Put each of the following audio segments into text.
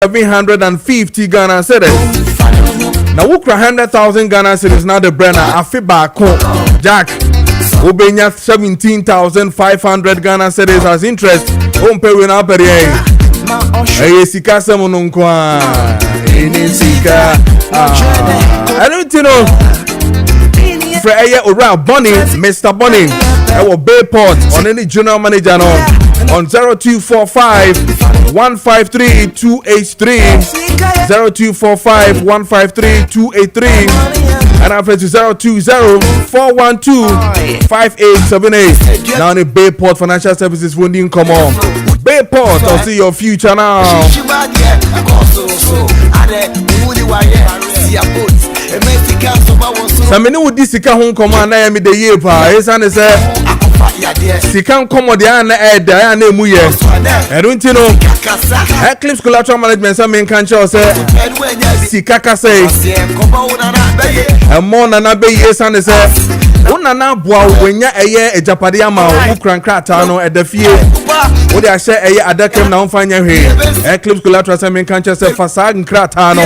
750 Ghana cedis. Now Ukra 100,000 Ghana cedis now the brenner Afiba Jack Ubenya 17,500 Ghana cedis as interest. Umpe wina periye. Sika semununkwa. Sika. I don't know. Freya Ora Bonnie, Mr. Bonnie. Our Bayport on any general manager no. On 0245 153 283 0245 153 283 and after 020 412 5878. Now the Bayport Financial Services funding come on. Bayport, I'll see your future now. Samini udi sika hon koma na ya mi de ye pa esa ne se sika nkomo de an na eda ya na emu ye erunti no Eclipse Collateral Management sa men kan che se sika ka se emo na na be ye esa ne se una na boa wenya eye ejapade ama wo krankrata no edafie wo de ahye eye adakem na mfanya hwe Eclipse Collateral sa men kan che se fasa nkrata no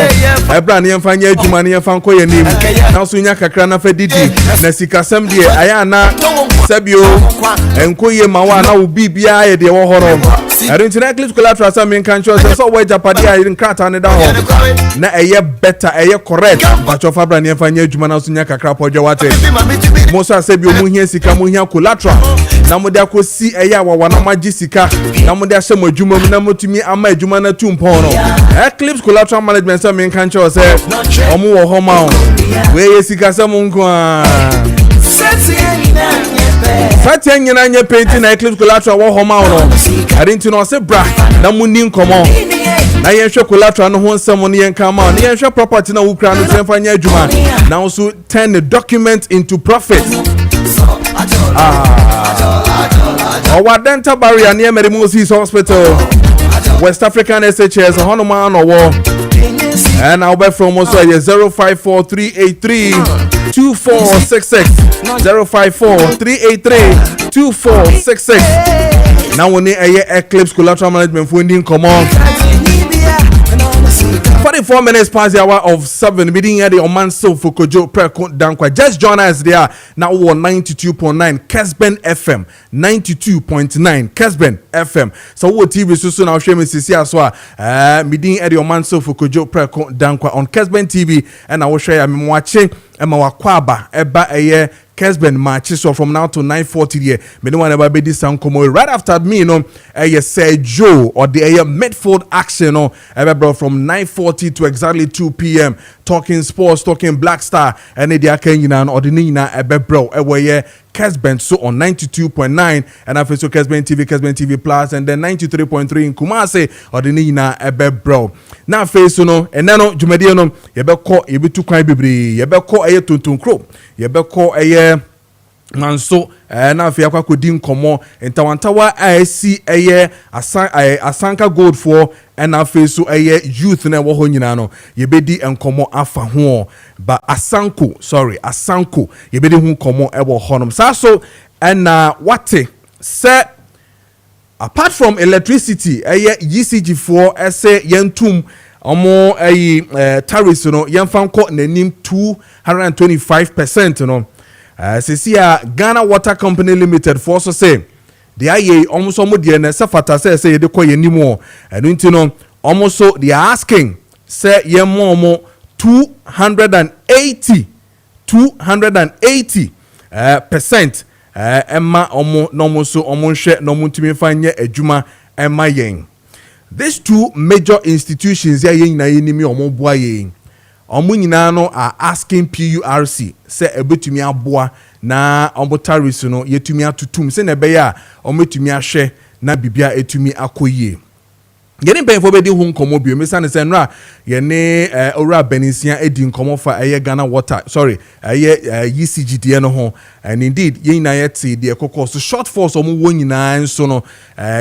ebra ne mfanya adwuma ne mfa nko ye nim na so nya kakra na fa didi na sikasem de aya na sabio enko ye mawa na wo bibia ye de wo horo erunti na Eclipse Collateral sa men kan che se so wo ejapade ayi nkrata ne da ho na eye better eye correct ba cho fa bra ne mfanya adwuma na so nya kakra podwe wate Mosa sebi omuhia sika muhia collateral na mo de akosi eya wawa na magi sika na mo de ahye mo adwuma mu na motumi ama adwuma na tumpon no Eclipse Collateral Management say men kan che say omo wo ho ma we ye sika se mo nko a Fati nyina nye painting na Eclipse Collateral wo ho ma no adinti no se bra na mo ni nkomo na yenhwe collateral no ho nsem no yenka ma no yenhwe property na wukra no semfa nya adwuma na also turn the document into profit our dental barrier near Merimosis Hospital West African SHS honoma no wo and I'll be from also 054383 2466 054383 2466 now we need a Eclipse Collateral Management funding come on 44 minutes past the hour of 7. Meeting at the Oman so for Kojo Preko Dankwah. Just join us there. Now we're 92.9 Kessben FM. 92.9 Kessben FM. So what TV so soon I'll show me see as well. Meeting at the Oman so for Kojo Preko Dankwah on Kessben TV. And I will share I'm watching Emma Kwaba Eba Eye essbenMaakye so from now to 9:40 here. Me no one be this sound come right after me say Joe or the midfield action brought from 9:40 to exactly 2 p.m. talking sports, talking Black Star and the akanyina or the nina bro Kessben so on 92.9 and after so Kessben TV Plus and then 93.3 in Kumasi or the nina bro. Now face and then jumedi no yebeko yebitu kwan bebre yebeko tuntun kro yebeko manso na afia kwa kodi nkomo ntawantawa IC asanka gold for and afi so youth na wo ho nyina no yebedi nkomo afa ho ba asanko yebedi hu nkomo ebo honom so and wate say apart from electricity ECG for say yentum omo tariffs no yemfa nko nanim 225% no Sisia Ghana Water Company Limited for so say they are almost de na safata say de koye nimo and you know almost so they are asking say ye more 280 percent emma omo no so omo hwe no mutumi fanye adwuma emma yen. These two major institutions here yen na yenimi omo boa yen omo nyina no are asking PURC say ebetumi aboa na omo tariffs no yetumi atutum say na be ya omo etumi ahwe na bibia etumi akoyie. Yeni benfo be di hu nkomo bio me sane se nra yene ora benisia edi nkomo fa Ghana Water ECG de no ho and indeed yen na yeti de kokko so short force omo wo nyina nso no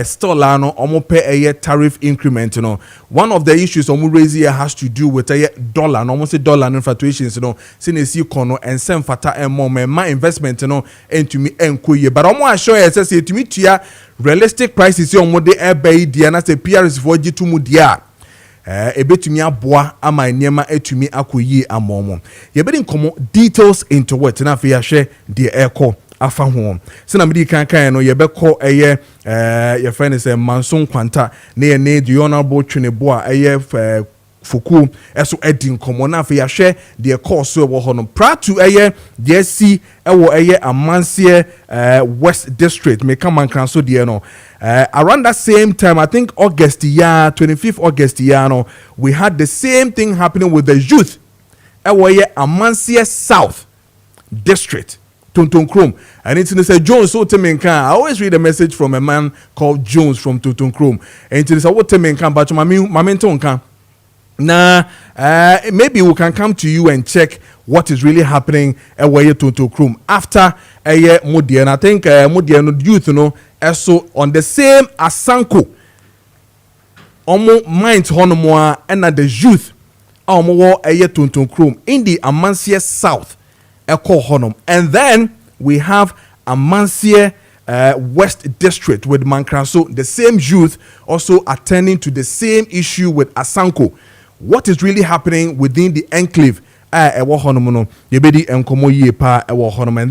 still la no omo pe tariff increment no. One of the issues omo raise here has to do with dollar no, omo say dollar fluctuations no say na si kono ensem fata emmo ma investment no entumi enkoye but omo assure say etumi tua realistic prices omo de ebe dia na say PRS for gitu mu dia ebetumi aboa ama niema etumi akoyi amomo ye bedi nkomo details into what na fe ya hwe de eko afa ho sina medi kan no ye beko eye ye friend say manson kwanta na ye ne the honorable twinebo a eye fuku eso edi nkomo na fe ya hwe de course we ho no prior to eye de si ewo eye amansie west district me come kan so de no around that same time, I think August year, 25th August year, no, we had the same thing happening with the youth. Amansie South District, Tonton Chrome. And it's in the Jones, so I always read a message from a man called Jones from Tonton Chrome. And it's what Temenkan, but my mentor Nah, maybe we can come to you and check what is really happening away to Chrome after a year Modi. And I think Modi and youth, so on the same Asanko, mind honomoa and the youth, a year to Chrome in the Amansie South, Echo Honum. And then we have Amansie West District with Mankraso, the same youth also attending to the same issue with Asanko. What is really happening within the enclave? And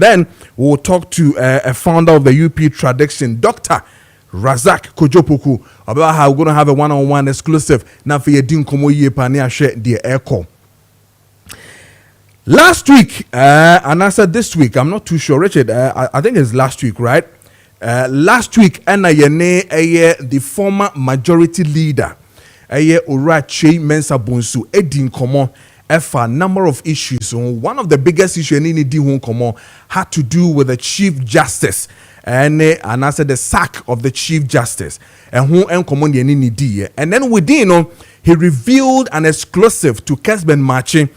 then we'll talk to a founder of the UP Tradition, Dr. Razak Kojo Preko, about how we're going to have a one-on-one exclusive. Now for your din komo ye pa ne share the echo. Last week, and I said this week, I'm not too sure, Richard. I think it's last week, right? Last week, the former majority leader, Urache Mensa Bonsu, Edin Komo, a number of issues. So one of the biggest issues in the Komo had to do with the Chief Justice, and I said the sack of the Chief Justice, and who command the and then within, he revealed an exclusive to essbenMaakye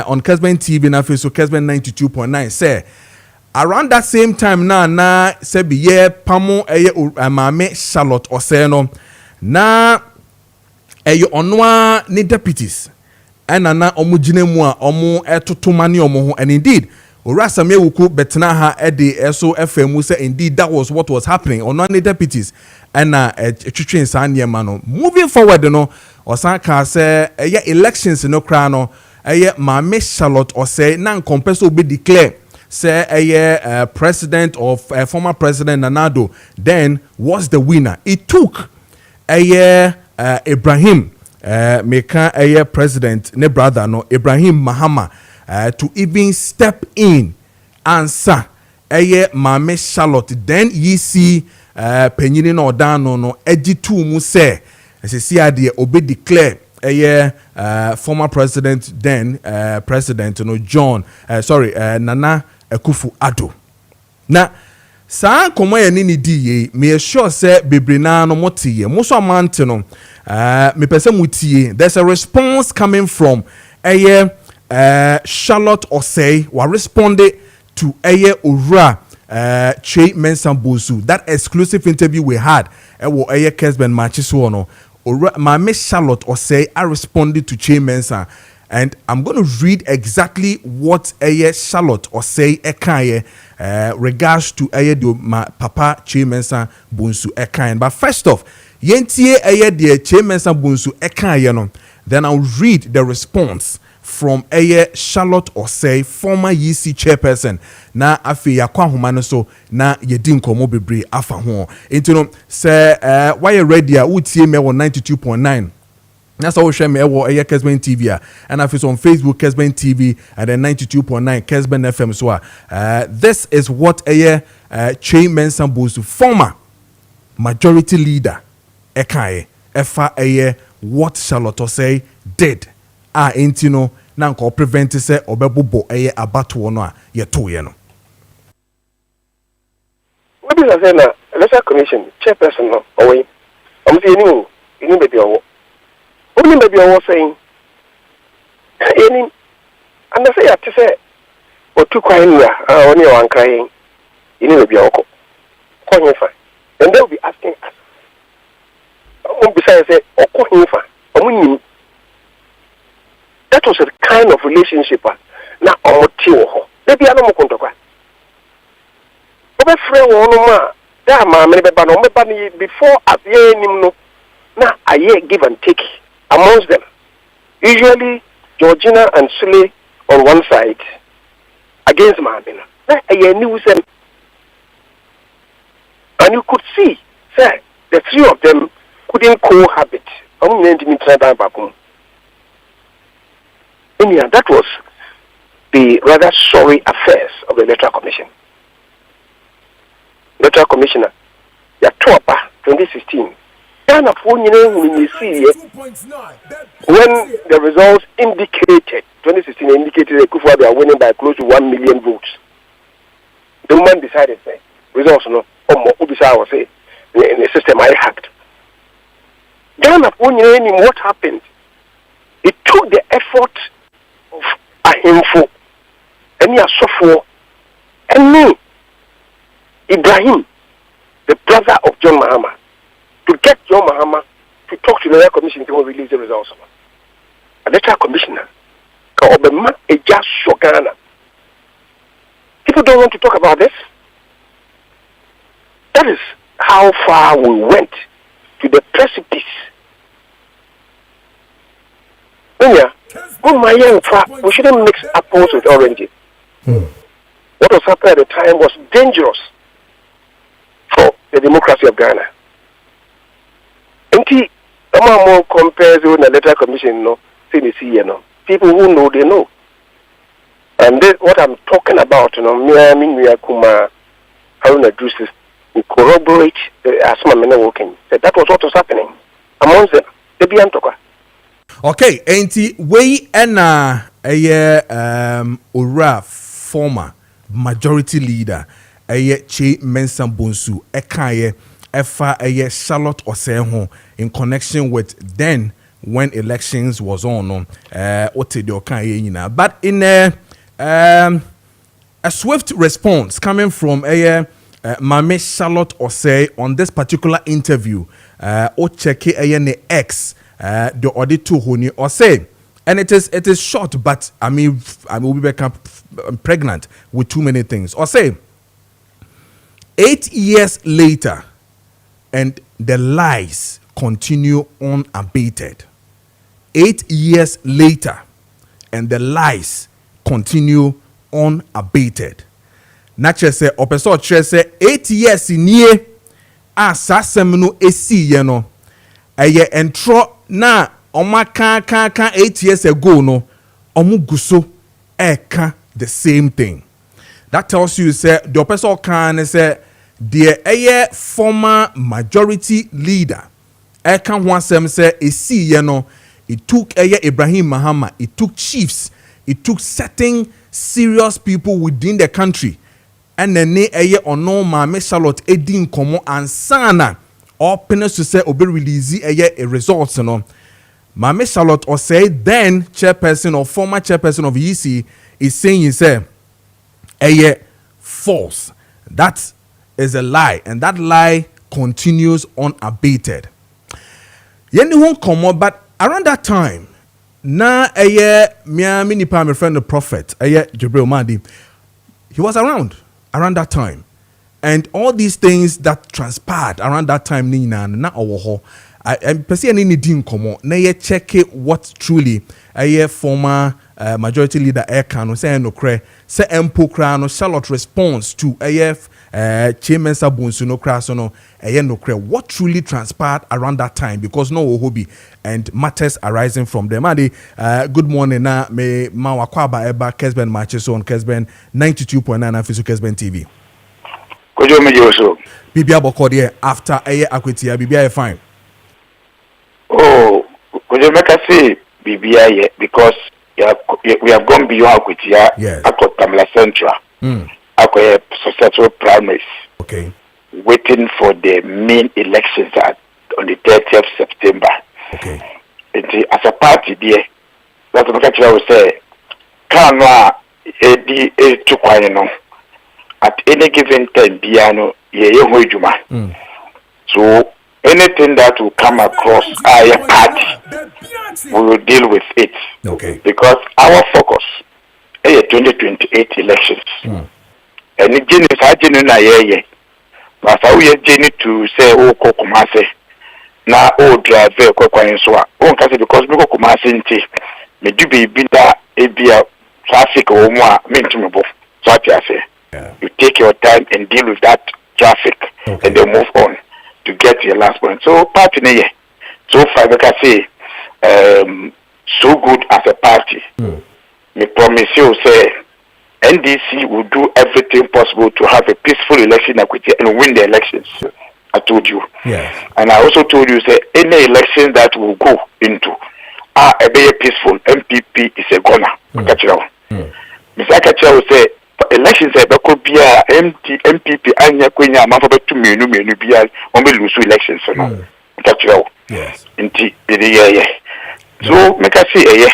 on Kessben TV na so Kessben 92.9 say around that same time na say be ye pamo Mame Charlotte Oseno na onwa ni deputies and na omu jinemu a omu etotomani omu ho, and indeed Orasame wuku betena ha ede eso FMU say indeed that was what was happening on one deputies and twitwen sanyema no moving forward no osan ka say elections no kra no Mame Charlotte Osei na nkompeso be declare say president of former president Nanado then was the winner. It took Ibrahim meka president ne brother no Ibrahim Mahama to even step in answer Mame Charlotte then ye see penyini no dano no ejitu mu say see ade obe declare former president then president John Nana Akufo-Addo. Na sa komo ye ni di ye me sure say bebrina no motie mo so amante no me pese mutie. There's a response coming from Charlotte Osei wa responded to Owura Che Mensah Bonsu, that exclusive interview we had essbenMaakye so no Mame Charlotte Osei I responded to Che Mensah, and I'm going to read exactly what Charlotte Osei ekaye regards to my papa Che Mensah Bonsu ekaye. But first off, yentie the Che Mensah Bonsu ekaye no, then I'll read the response from Charlotte Osei, former YC chairperson. Na afi yakwa homa no so na yedi nkomo bebre afa ho. Enti no say why ready a utie me 92.9. That's how we share me Kessben TV and if it's on Facebook Kessben TV and then 92.9 Kessben FM so this is what Che Mensah Bonsu, former majority leader ekaye efa what Charlotte Osei did intino na nko prevent say obebobo abato no a yeto ye no. What is a na election commission chairperson no away. I'm saying you baby owo. Only baby owo saying any and I say ya to say o tu kwa hia oni o anka yin ini baby owo ko fine. And they'll be asking us. Besides say o fa omunyim. That was a kind of relationship na omotiwo. Maybe I no mo kontokwa. Obe friend won ma da ma me be ba no me ba ni before aye nim no na aye give and take amongst them. Usually, Georgina and Sule on one side against Maabina. And you could see, sir, the three of them couldn't cohabit. That was the rather sorry affairs of the Electoral Commission. Electoral Commissioner, Yatoapa, 2016. When the results indicated, 2016 indicated that Kufuor they are winning by close to 1 million votes. The woman decided, say, results no, Ubisa was say, in the system I hacked. What happened? It took the effort of Ahimfo, and Yasofo, and me, Ibrahim, the brother of John Mahama, to get John Mahama to talk to the Electoral Commission to release the results. The Electoral Commissioner, people don't want to talk about this. That is how far we went to the precipice. We shouldn't mix apples with oranges. What was happening at the time was dangerous for the democracy of Ghana. And more compares with the Electoral Commission, people who know, they know. And this, what I'm talking about, Haruna Drusis, we corroborate the Asma Mena working. That was what was happening amongst them. The Biantoka. Okay, enti we ena ora former majority leader Che Mensah Bonsu ekaye efa Charlotte Osei in connection with then when elections was on but in a swift response coming from Mame Charlotte Osei on this particular interview o check ne X the auditor honi Osei, and it is short, but I will be back pregnant with too many things. Osei, 8 years later and the lies continue unabated. 8 years later and the lies continue unabated. Nature say opeso tre say 8 years nie asasem no esi ye no eye entro na omaka kan 8 years ago no omuguso eka the same thing. That tells you say the opeso kan say the former majority leader eka ho asem say esi ye no. It took Ibrahim Mahama, it took chiefs, it took certain serious people within the country. And then ono Mame Charlotte Edin Komo and Sana or penis to say obe release a results no. Mame Charlotte or say then chairperson or former chairperson of EC is saying he say false. That is a lie, and that lie continues unabated. Yendi won komo, but around that time, na Miami Nipa, my friend the prophet, Jibril Mahdi, he was around that time. And all these things that transpired around that time, Nina, na owoho, I perceive any din komo, na check what truly former majority leader Kano say no kre, say empo kra no Charlotte response to Che Mensah Bonsu no kra so no no kre. What truly transpired around that time, because no hobby and matters arising from them. Adi, good morning na me mawakwaba eba essbenMaakye so on Kessben 92.9 afisu Kessben TV. Kojo mejoso. Bibia bokode after akwetia bibia fine. Oh, Kojo make say bibia because we have gone beyond akwetia. Yes. Akot Tamla Central. Akoye successful primaries. Okay. Waiting for the main elections on the 30th September. Okay. As a party there, that's what I will say. Kanwa edi etukwano at any given time biano ye juma. So anything that will come across our party, we will deal with it. Okay. Because our focus is 2028 elections. And it is a genuine but how we are to say, oh, Kokumase, na o drive ko kwan so a o nka say because me ko kuma senti me du be bi da ebia traffic o mu a me ntumi bo so ati ase you take your time and deal with that traffic and then move on to get to your last point. So party ne so far we can say so good as a party. Me promise you say NDC will do everything possible to have a peaceful election equity and win the elections. I told you. Yes. And I also told you say any election that will go into a very peaceful MPP is a goner. Mr. Akacha will say elections could be a MPP anya kwenya amafo betu menu bia on be lose elections no. Yes. Inti yeah. So make I say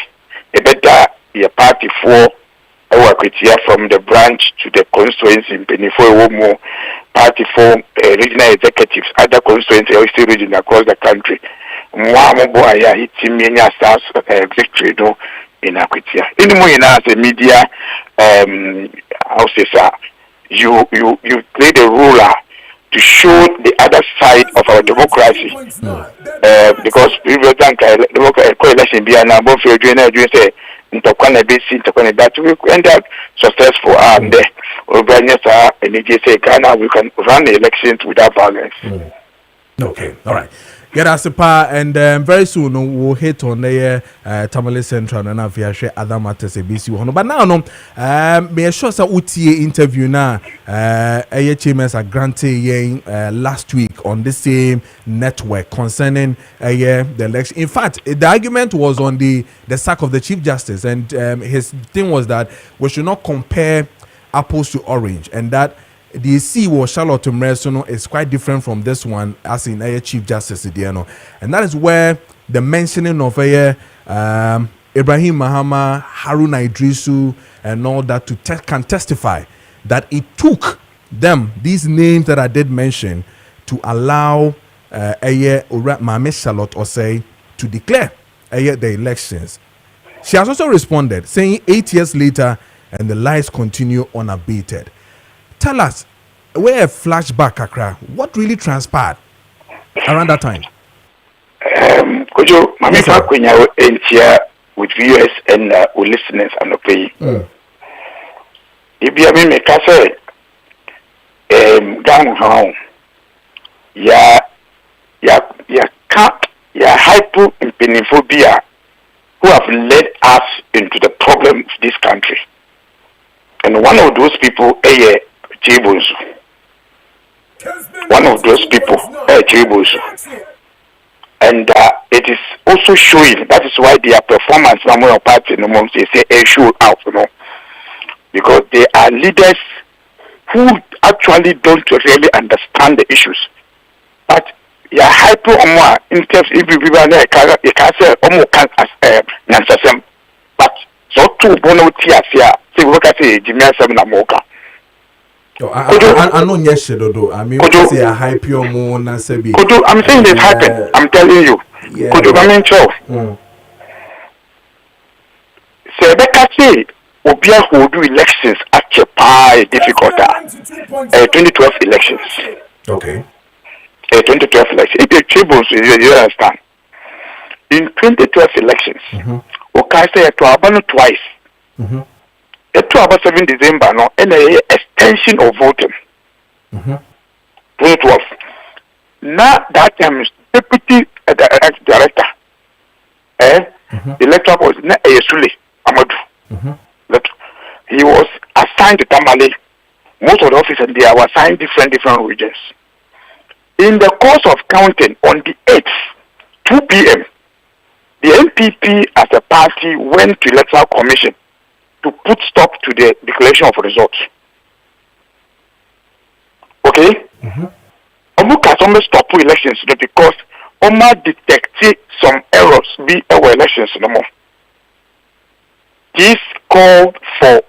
a better your party for from the branch to the constituency in Benifo more party for regional executives, other constituencies or region across the country. Victory in Akwitia. Anymore in as a media how say sir, you play the ruler to show the other side of our democracy. Because previous election be an above your doing say that we end up successful and Ghana we can run the elections without violence. Okay, all right. Get us a par and very soon we'll hit on the Tamale Central and I've share other matters a BC. But now me sure sa UTA interview na HMS a granted last week on the same network concerning the election. In fact, the argument was on the sack of the Chief Justice, and his thing was that we should not compare apples to orange, and that the C was Charlotte Mresono is quite different from this one, as in a Chief Justice Diano. And that is where the mentioning of Ibrahim Mahama, Haruna Idrisu, and all that can testify that it took them, these names that I did mention, to allow Mame Charlotte Osei to declare the elections. She has also responded, saying 8 years later, and the lies continue unabated. Tell us, where a flashback, Accra, what really transpired around that time? Kojo, Mami Fakwenya here with viewers and listeners and the pay. If you have me, Kase, Gang Hong, ya hypo impenophobia who have led us into the problem of this country. And one of those people, one of those people, and it is also showing. That is why their performance, number party, no more they say show out, because they are leaders who actually don't really understand the issues. But yeah, hyper more in terms if you can say almost as but so two bono tiasia. See what I say, Jimmy Namoka. I know yes, Dodo. I mean, say a hype your moon and Sebi. I'm saying this happened. I'm telling you. Could you come in show? Say, Becca say, Obia who do elections at Chepa difficult. 2012 elections. Okay. 2012 elections. If you tribbles, you understand. In 2012 elections, okay, say to Abano twice. To about 7 December, no, and a extension of voting. 2012. Now that time, deputy director, the electoral was not a Sule Amadou. He was assigned to Tamale. Most of the officers there were assigned different regions. In the course of counting on the 8th, 2 p.m., the NPP as a party went to electoral commission to put stop to the declaration of results. Okay? Omuka some stop elections because Oma detected some errors be our elections no more. This call for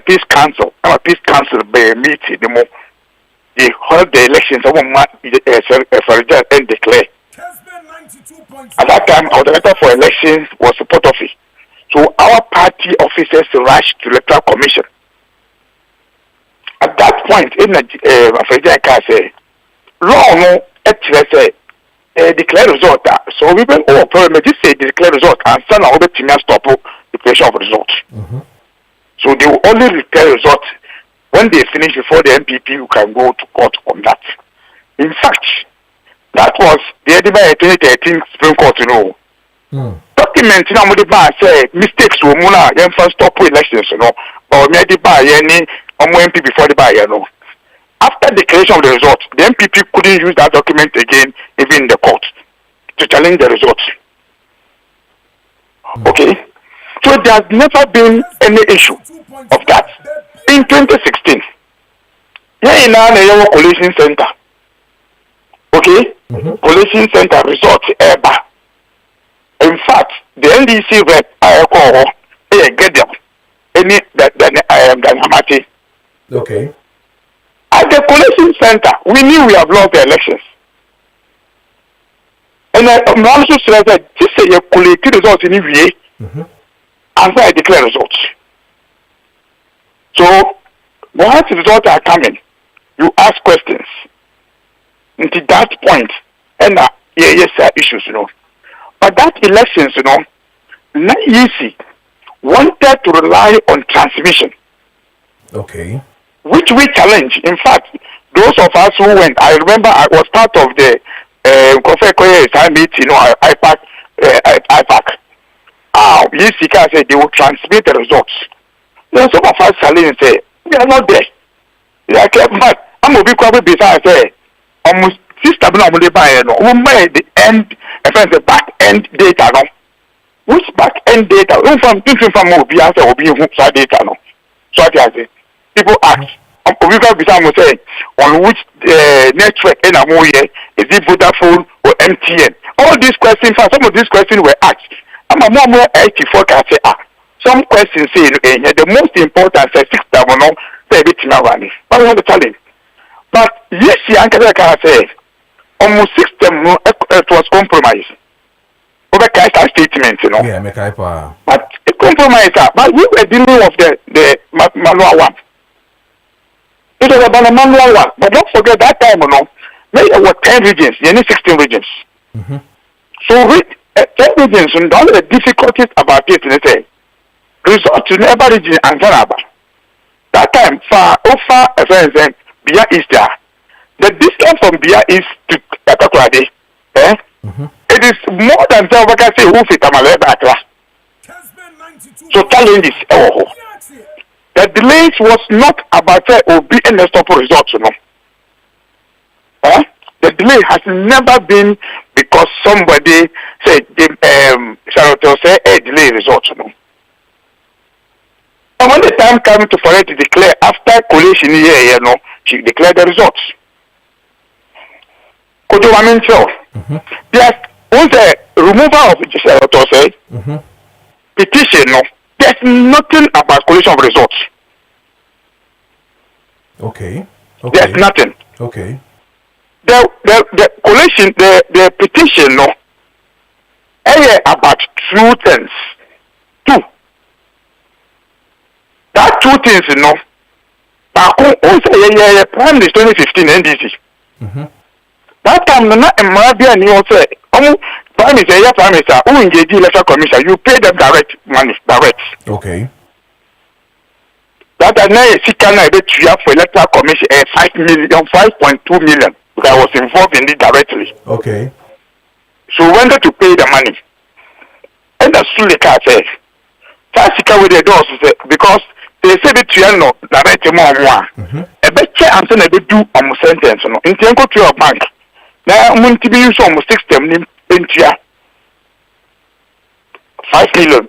peace council by meeting no more. They hold the elections and declare. At that time, our director for elections was support of it. So our party officers rushed to the electoral commission. At that point, in the say, law no say declare result. So we been problem. Just say declare result and send our team stop the creation of result. So they will only declare result when they finish before the MPP. You can go to court on that. In fact, that was the Edinburgh 2013 Supreme Court. Document in the bar say mistakes were muna first stop elections, or maybe by any MP before the buyer. After declaration of the result, the MPP couldn't use that document again, even in the court, to challenge the result. Okay? So there has never been any issue of that. In 2016, here in the Collation Center, okay? Collation Center results ever. In fact, the NDC rep, get them. Any that Maakye. Okay. At the collation center, we knew we have lost the elections. And I'm also saying that this is a collective result in EVA, and so I declare results. So, once the results are coming, you ask questions. Until that point, and yes, issues, But that elections, not easy. Wanted to rely on transmission. Okay. Which we challenge. In fact, those of us who went, I remember I was part of the meeting, IPAC. Yesika said they will transmit the results. Then some of us challenge say, we are not there. They are kept mad. I'm going to be quite beside say, almost system normally by we made the end, the back end data, no? Which back end data? From Obi data, no? So I say. People ask, we can say on which network in Amoye is it Vodafone or MTN? All these questions, some of these questions were asked. I'm a more 84 can say some questions say the most important say 6 say a bit now running. But we want to tell him. But yes, the can say almost 6 it was compromised. Over that statement, Yeah, make But a compromise, but we were dealing with the manual one. It was about a manual one, but don't forget that time, there were 10 regions, you need 16 regions. So with 10 regions, and all the difficulties about it, they say, result to every region and Zanaba. That time, far over Bia East there. The distance from Bia East to Katakwade, it is more than say who fit Amaleba. So challenges, the delays was not about Obi and the stop results, The delay has never been because somebody said say a delay results, And when the time came for it to declare after collation year, she declared the results. Kojo There's the removal of petition, there's nothing about collation of results. Okay. There's nothing. Okay. The collation, the petition, about 2 things. 2. That 2 things, Prime Minister 2015 NDC. That time, Prime Minister, who engage the electoral commission, you pay them direct. Okay. That I know for electoral commission 5.2 million. Because I was involved in it directly. Okay. So we wanted to pay the money. And that's true the car says. That's with the doors because they said it to direct more. A better answer they do sentence. In Tianko to your bank. Now I'm to be used almost 6 in 5 million.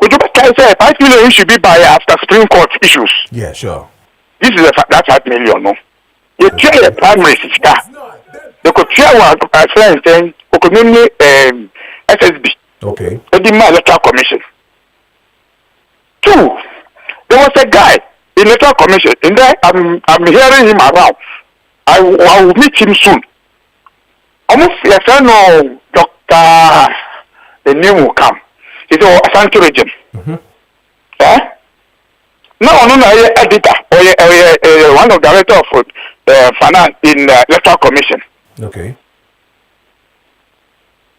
Could you say 5 million should be by after Supreme Court issues? Yeah, sure. This is that 5 million, no? You try a primary sister. You could try one friend saying, SSB. Okay. The electoral commission. 2. There was a guy in electoral commission, and then I'm hearing him around. I will meet him soon. Almost yes, I know Doctor. The name will come. It's all Asante region. No, editor or one of the director of finance in the electoral commission. Okay.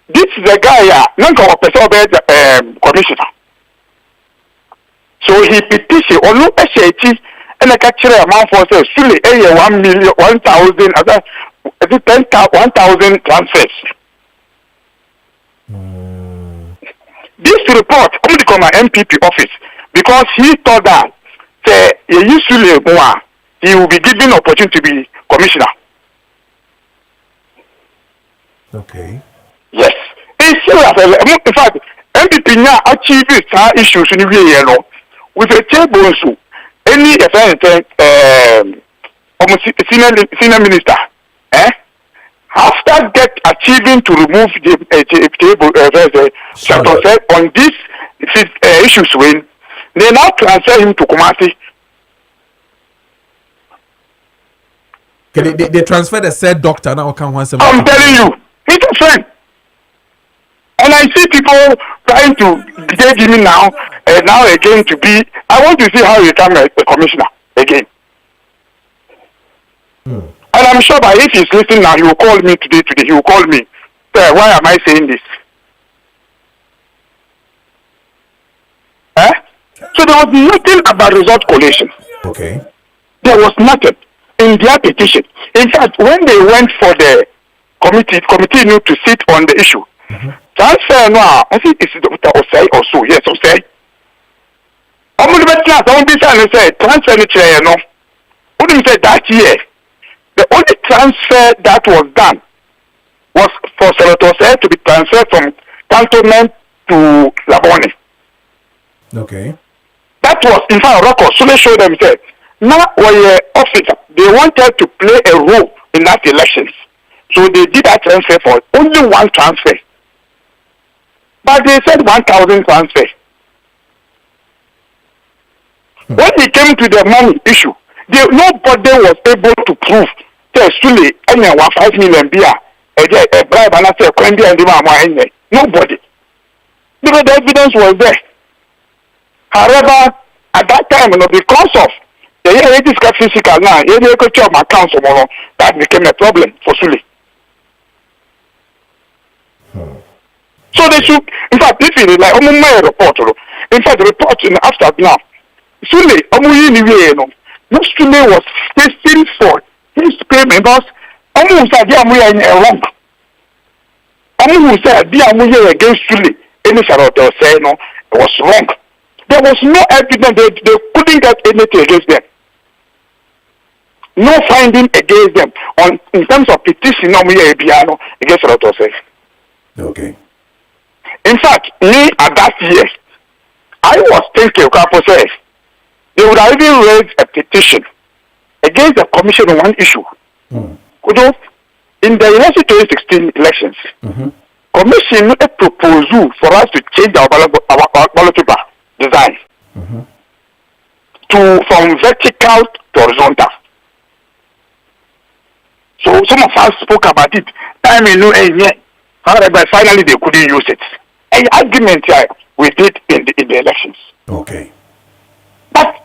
this is a guy, commissioner. So he petitioned, or no, and I catch a amount for say, Sule, 1 million, 1,000, 1,000 transfers. This report only come my MPP office because he thought that Sule, he will be given opportunity to be commissioner. Okay. Yes. It's serious. In fact, MPP now achieve issues in the way, with a table so any event senior minister after achieving to remove the table chapter on this issues when they now transfer him to Kumasi. Okay, they transfer the said doctor now. I'm telling you, he's a friend. And I see people trying to get him now again to be. I want to see how he become a commissioner again. And I'm sure that if he's listening now, he will call me today. He will call me. Say, why am I saying this? So there was nothing about result collation. Okay. There was nothing in their petition. In fact, when they went for the committee knew to sit on the issue. Transfer no, I think it's Dr. Osei or so. Yes, Osei. Transfer no. Wouldn't say that year. The only transfer that was done was for Senator Osei to be transferred from Cantonment to Labone. Okay. That was in fact a record. So they showed them said, now when officer, they wanted to play a role in that elections. So they did that transfer for only one transfer. But they said 1,000 transfer. When it came to the money issue, nobody was able to prove that Sule any 5 million beer a bribe and I said nobody. Because the evidence was there. However, at that time, because of the discuss physical now, my accounts that became a problem for Sule. So they should, in fact, this is like my report. In fact, the report after now, Sule, no Sule was facing for his payment because almost said wrong. Who said against Sule, any Sarah say no, it was wrong. There was no evidence, they couldn't get anything against them. No finding against them in terms of petition against Sarah. Okay. In fact, me at that year, I was thinking, they would have even raised a petition against the commission on one issue. In the 2016 elections, commission made a proposal for us to change our ballot paper design from vertical to horizontal. So some of us spoke about it. However, finally they couldn't use it. An argument we did in the elections. Okay. But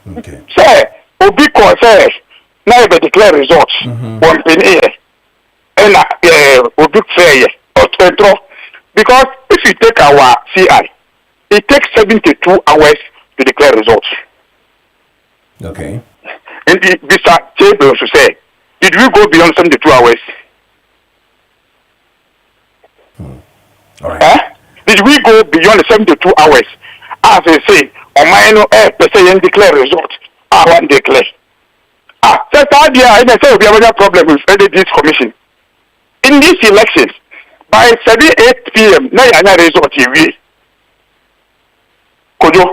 say Obiko says now they declare results one penny and Obik fair or because if you take our CI, it takes 72 hours to declare results. Okay. And Mr. Table to say, did we go beyond 72 hours? All right. Did we go beyond the 72 hours? As I say, on my person declare results. I want declare. That's idea. I say we have a problem with this commission. In these elections, by 7-8 p.m., now you have results here. Kojo,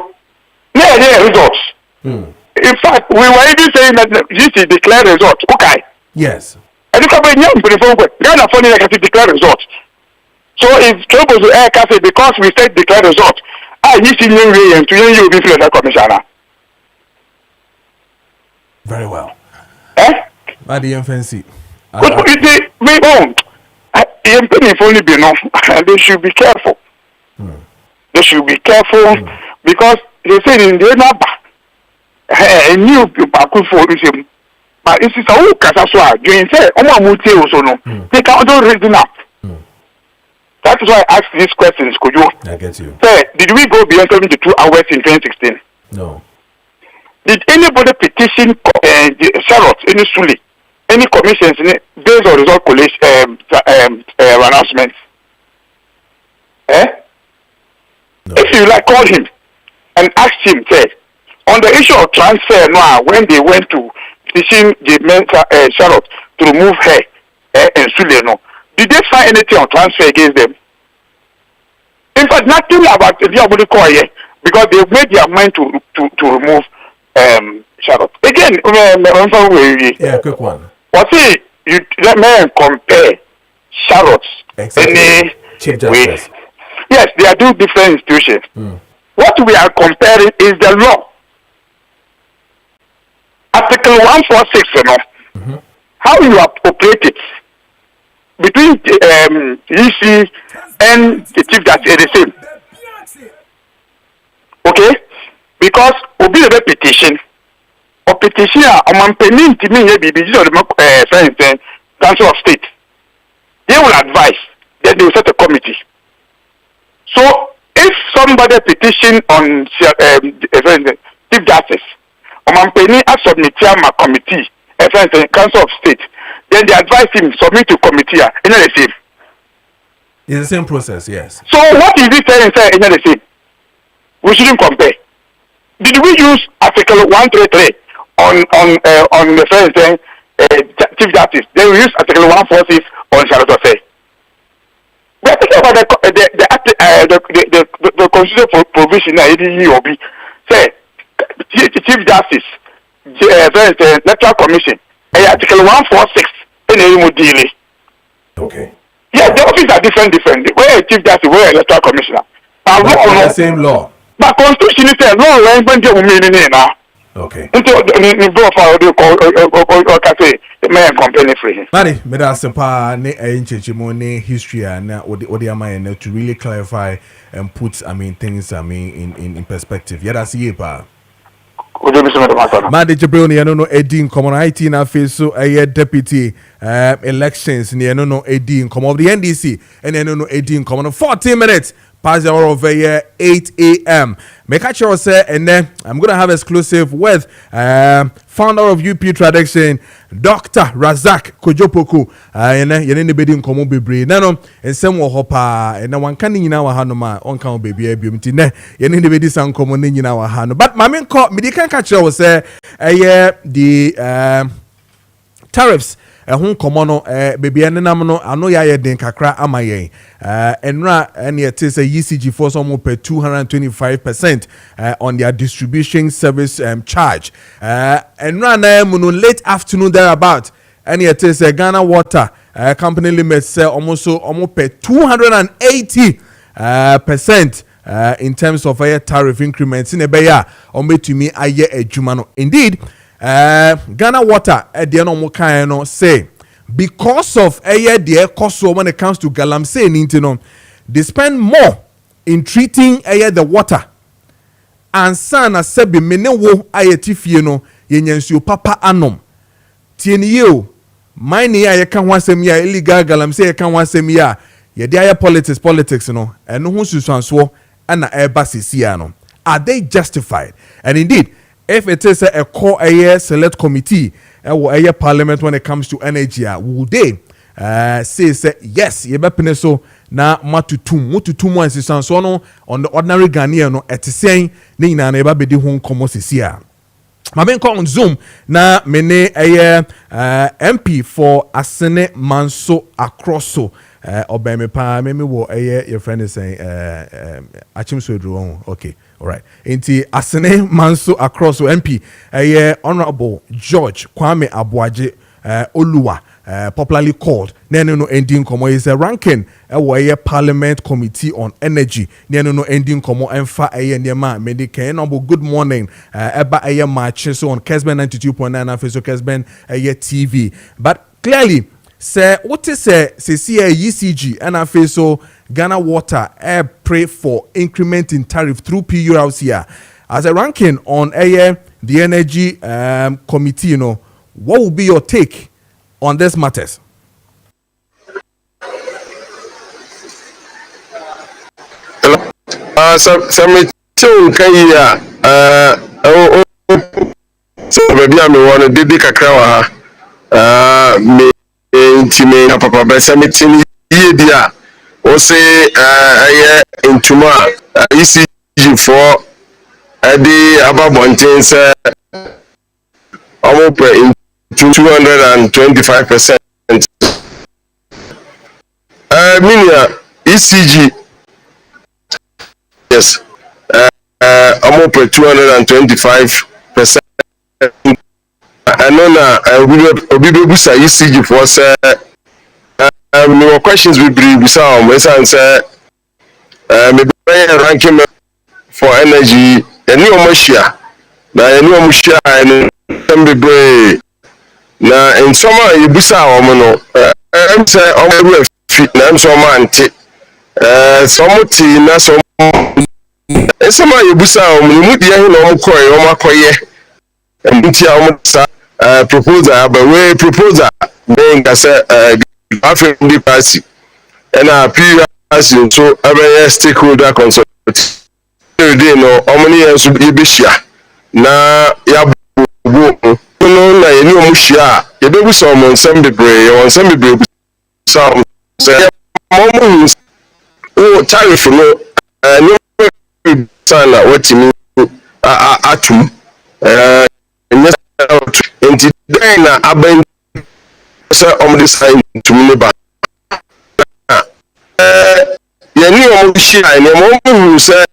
now you results. In fact, we were even saying that this is declare results. Okay. Yes. And you can be young before Ghana funny like to declare results. So if trouble to air cafe because we said declare results, you see new way and to you be the commissioner. Very well. But the fancy. We won't. If only be enough. They should be careful. They should be careful because they said in the number new people for him. But it is a whole casa so you say, also no. They can't do reason up. That That is why I asked these questions, Kojo. I get you. Sir, did we go beyond 72 hours in 2016? No. Did anybody petition Charlotte, any Suli, any commissions based on result collation announcements? Eh? No. If you like, call him and ask him, say, on the issue of transfer now, when they went to petition the Charlotte to remove her and Suli, no, did they find anything on transfer against them? In fact, nothing about the Diabolic Koye because they made their mind to remove Charlotte. Again, yeah, quick one. What see, you let me compare Charlotte Exactly. Chief Justice. Yes, they are two different institutions. What we are comparing is the law. Article 146, you know, how you appropriate it between EC and the Chief Justice is the same. Okay? Because obi the petition or petition a penny to me BBG or the Council of State. They will advise, then they will set a committee. So if somebody petition on Chief Justice, or penny as submit a committee, Council of State, then they advise him submit to committee, you know the same. It's the same process, yes. So what is it saying, sir, you know the same? We shouldn't compare. Did we use Article 133 on the first Chief Justice? Then we use Article 146 on Charlotte Affair. We are talking about the constitutional provision that EOB say Chief Justice, Electoral Commission, Article 146 in a deal. Okay. Yes, the offices are different. Where a Chief Justice, where Electoral Commissioner. The same law. But Constitution is law when you mean now. Okay. Until the go for the cafe, the man company free. Mani, me da sempa ne enchechimo ne history na odi ama to really clarify and put things in perspective. Yeah, that's ye pa. Madi Jibril ni no Edin common IT na face so deputy elections ni no Edin come of the NDC and no Edin common 14 minutes past the hour of 8 a.m. Make sure say and then I'm gonna have exclusive with founder of UP Tradition, Dr. Razak Kojo Preko and yene bedi nkomo bebre na no ensem wo hopa and one kan nyina wa hano ma on kan baby abiom ti ne yene bedi san nkomo ne nyina wa hano but mame nko me di kan ka kire wo say the tariffs ehun komo no baby enenam no ano ya ye den kakra amayen enra ene it is a ECG for some per 225% on their distribution service charge enra na mu no late afternoon thereabout ene it is a Ghana Water company limit say almost per 280% in terms of tariff increments in ebeya ometumi aye adwuma no indeed Ghana Water the no kind no say because of the cost when it comes to galamsey nintino they spend more in treating the water and sana sebi menewo ayetifie no yenyansuo papa anom tienio mine ya yeka ho asem ya illegal galamsey yeka ho asem ya ye dey politics no eno ho susuanso na eba sesia no are they justified? And indeed if it is a core select committee or parliament when it comes to energy, would they say yes, ye be so na matutum and so no on the ordinary Ghanaian no saying ni na eba bedi ho komo sisia. Mamen ko on Zoom na mene MP for Asene Manso Akroso obeme pa me wo your friend is saying achim so edru okay. All right. Inti Asene Manso across MP, Honorable George Kwame Abuaje Oluwa, popularly called Neno Ending Komo is a ranking Parliament Committee on Energy. Neno Ending Komo Enfa Nema Medicaid. Noble good morning. Eba Maakye so on Kessben 92.9 and Facebook Kessben TV. But clearly, say what is say ECG and I feel so Ghana Water pray for increment in tariff through PURs here as a ranking on the energy committee. You know, what will be your take on this matters? some tune kaya baby I'm one did kakra me intime na papa be some tin dia o say intuma ECG for the ababontin say almost in 225%. Minia ECG, yes, almost 225%. I know now we be busa ECG for say no questions we bring busa we say maybe ranking for energy any omoshia na any omoshia and be na in summer you busa omo no say omo fit na so manti some tea na some in summer you busa omo mu dia he na omo koy omo akoye nti omo sa proposal but we proposal being as African party and our PRC so every stakeholder consultation no omni enso be share na ya no na eni omu share ye be so mo nsem bebre won nsem bebre so say mo o tariff no no sana watimi atum nti den na aban say design to me ba ye ni omu share ni mo say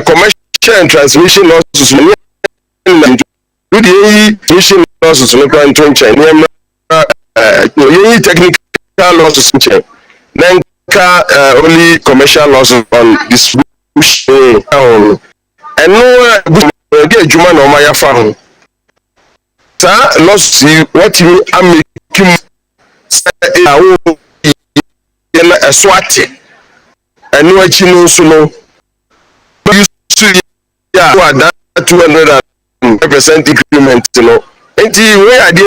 commercial and transmission losses with the mission losses no plan to change technical losses change then only commercial losses on distribution and no get juma no my fa loss what you am making a swat and no chino so no yeah that 200% increment you know and where are they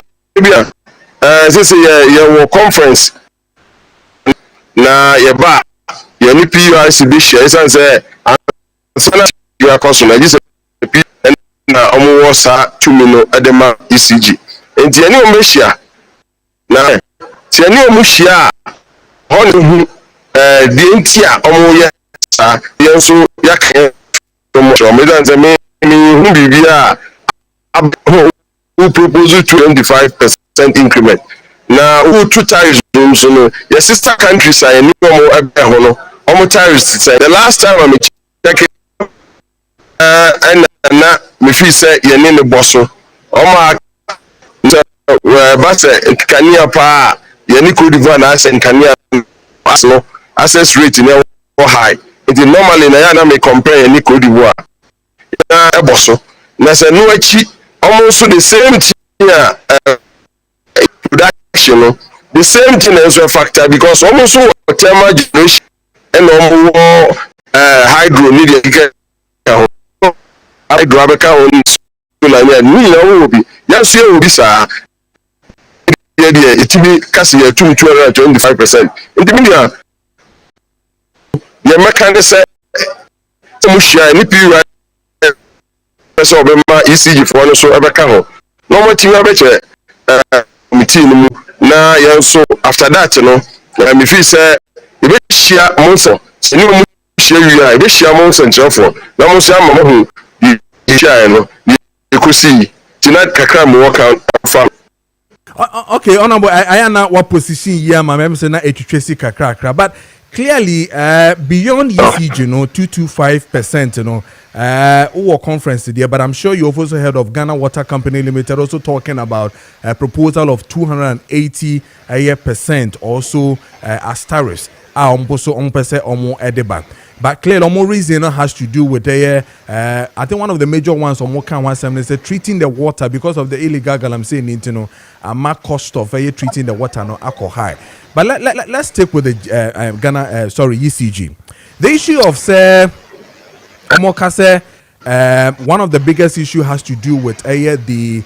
say your conference na your bar your PRC be share say sana you are customer this na omo sa tumino edema ECG and any o mehia na ti any o muhia hon the entia omo ye sa yenso yakan so me dan say me hu bibia who propose 25% increment na who two tariffs so no your sister countries are any omo ebe ho no omo tariffs say the last time I check and na me feel say ye ne bosso omo ba say kania pa ye ne Cote d'Ivoire na say kania no access rate ne high it normally na ya na me compare ye ne Cote d'Ivoire na bosso na say no achi almost the same thing production no the same thing is a factor because almost thermal generation and hydro need to hydro abeka on solar ni na wo bi ya so e obi sa dey it be kasi ya 225% it mean ya mechanic say mo share ni pi so be ma ECG for no so abeka ho no mo ti abeche committee no na yenso after that no me feel say e be share monso ni mo share you e be share monso ntrefo na mo share mama hu di share no e ko see tonight kakra mo work out fa okay honorable I na what position here ma me say na etwetwesi kakra but clearly beyond ECG you know 225% you know our conference there, but I'm sure you've also heard of Ghana Water Company Limited also talking about a proposal of 280% also as tariffs. But clearly, more reason has to do with the I think one of the major ones on what can is treating the water because of the illegal I'm saying you know cost of treating the water no high. But let's take with the Ghana ECG. The issue of say one of the biggest issue has to do with the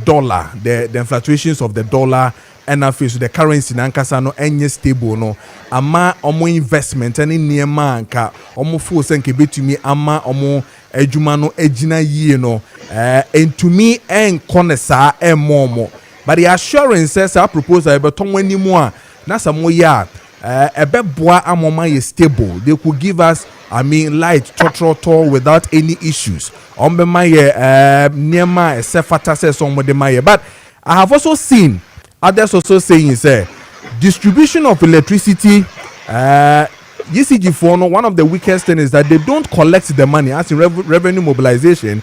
dollar, the fluctuations of the dollar and afis the currency nankasa no enye stable no ama omo investment ani niema anka omo fo senke betumi ama omo adwuma no agina yie no entumi enkone saa emomo but the assurance says our proposal beton wanimu a na samo ya ebeboa amoma ye stable. They could give us light total without any issues ombe maye niema sefata says somebody maye. But I have also seen others also saying say distribution of electricity UCG for no, one of the weakest things is that they don't collect the money as in revenue mobilization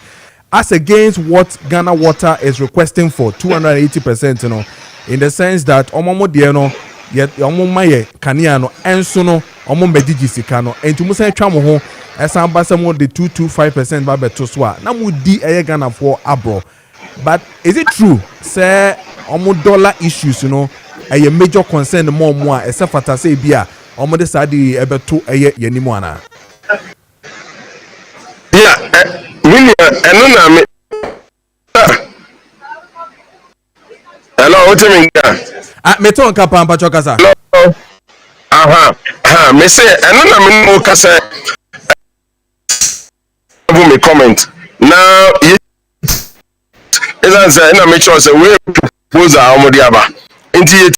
as against what Ghana Water is requesting for 280%, you know, in the sense that omomo de no yet omo ye kania no enso no omo medigi sika no entumu se twa mo ho esan ba se mo de 225% ba beto so a na mo di Ghana for abro. But is it true say omo dollar issues, you know, a major concern more esefata say bia omo de sadi ebeto yenimu ana? Yeah, eno na me. Hello, what you mean? Me to nka pampa chokasa. Hello. Me say eno na me no kasa. Me comment. Now, is na me sure say we propose our modiaba. Inti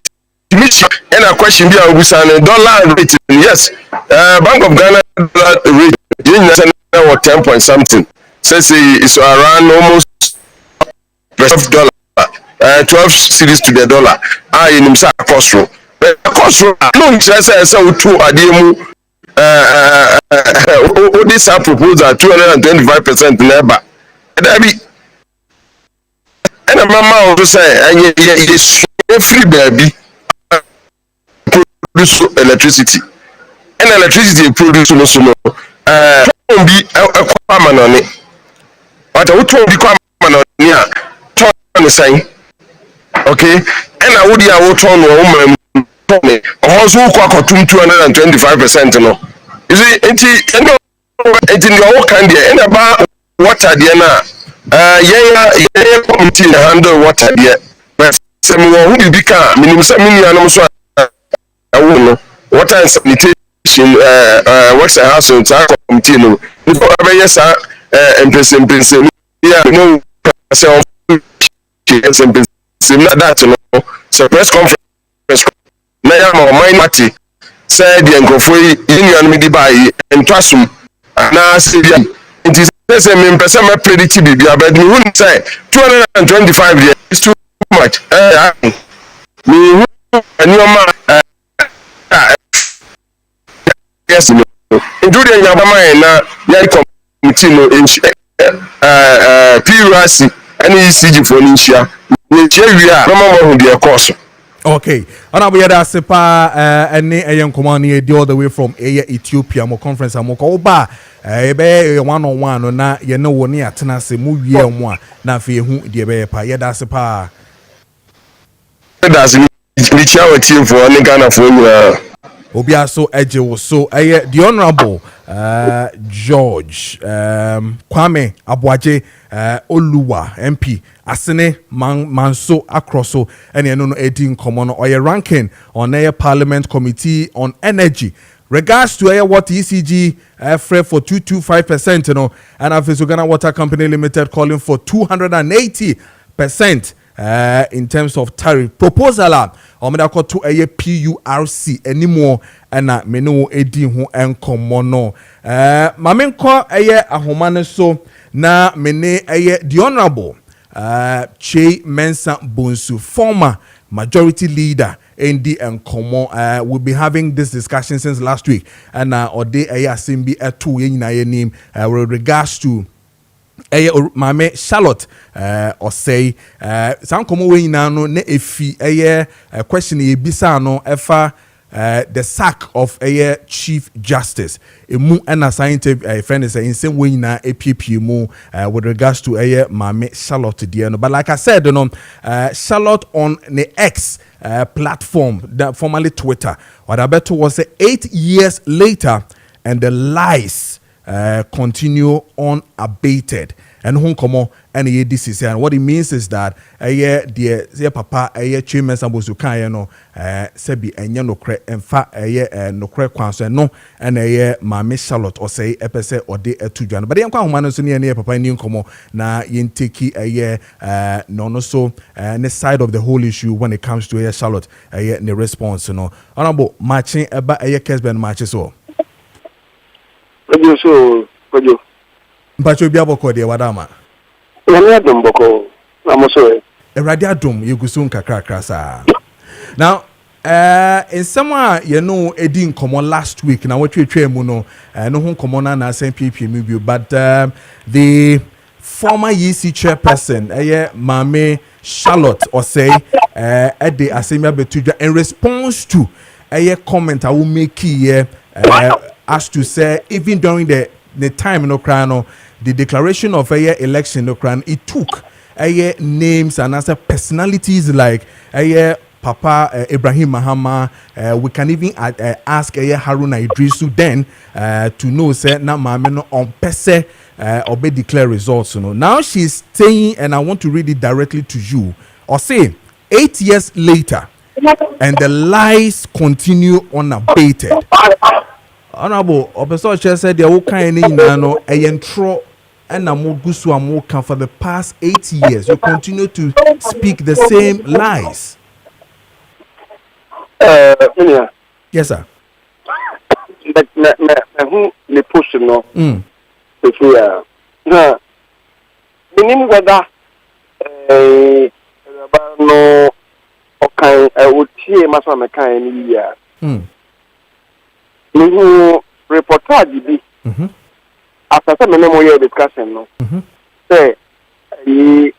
and a question be a dollar rate. Yes, Bank of Ghana dollar rate in 10 point something. Says it's around almost $12, 12 cities to the dollar. In himself cost row. Cost row, no interest as a true ademu. This proposal 225% never. That be. And a mama also say, and yes, free baby produce electricity. And electricity produce no so no. Be a common on it. But I would be common on here. Turn the sign. Okay. And I would be a turn woman. Also, 225%. No. You see, it's in your kind there. And about water, Diana. Yeah, committee handle water there. But some who become minimum so I won't know water and sanitation. What's the house on time committee? No, yes, and person, yeah, no, myself, that, no, so press conference. Now, my Maakye said the Nkofo union me buy and trust him. Now, see, it is the same person. I predict it, but me wouldn't say 225 years is too much. Me, and your man. Yes, no. Including Yabama na yari committee no PURC and ECG for Nisha. Nigeria, no more who the course. Okay, and we had a sepa a young command all the way from Ethiopia. Mo conference mo ko ba be 1-on-1 na ye no woni atena se mu wie mo na fe hu de be pa ye da sepa. That's the chair team for Ghana for Obia so eje so the honorable George Kwame Abuaje Oluwa MP asene manso akroso ene no edin common or ranking on a parliament committee on energy regards to what ECG fred for 225%, you know, and after Ghana Water Company Limited calling for 280% in terms of tariff proposal omeda ko to PURC anymore and me no edi ho enkomo no mamenko ahomane so na mene the honorable Che Mensa Bonsu, former majority leader in the Nkomo, we'll be having this discussion since last week and ode asimbi two name with regards to Mame Charlotte or say some come away now no ne efi a question ebisa no efa the sack of a chief justice emu and scientific friend is in same way na APP mu with regards to Mame Charlotte dear no. But like I said, you know, Charlotte on the X platform that formerly Twitter, what I bet was 8 years later and the lies continue unabated. And home come and ye this is and what it means is that dear papa chairman sambosu kan no sebi enye no kre emfa no kre kwan so no and mama Charlotte or say epese or de etudwan but yenkwa homa no so ne papa ni nkomo na yenteki no so ne side of the whole issue when it comes to Charlotte ne response no honorable matching eba Kessben matches so Kojo Mpacho bia boko de wadama. Yami adum boko amoso. Erade adum yeguso nkakrakra sa. Now in someone you know edi nkomo last week na wetwetwe mu no no ho nkomo na SNPP mu bi but the former EC chairperson Mame Charlotte or say the asemia betudwa in response to comment I will make here as to say even during the time no crano the declaration of election no cran it took names and as personalities like Papa Ibrahim Mahama we can even ask Haruna Idrisu then to know say na mama no on pese obey declare results now she's saying and I want to read it directly to you or say 8 years later and the lies continue unabated. Honorable Opeso Chair said they will kind no entro and amogusu amoka for the past 8 years. You continue to speak the same lies. Yes, sir. But who the push no? If we are no, meaning whether no okay, I would see Masa Mekai year. Reportage be after some memorial discussion no say the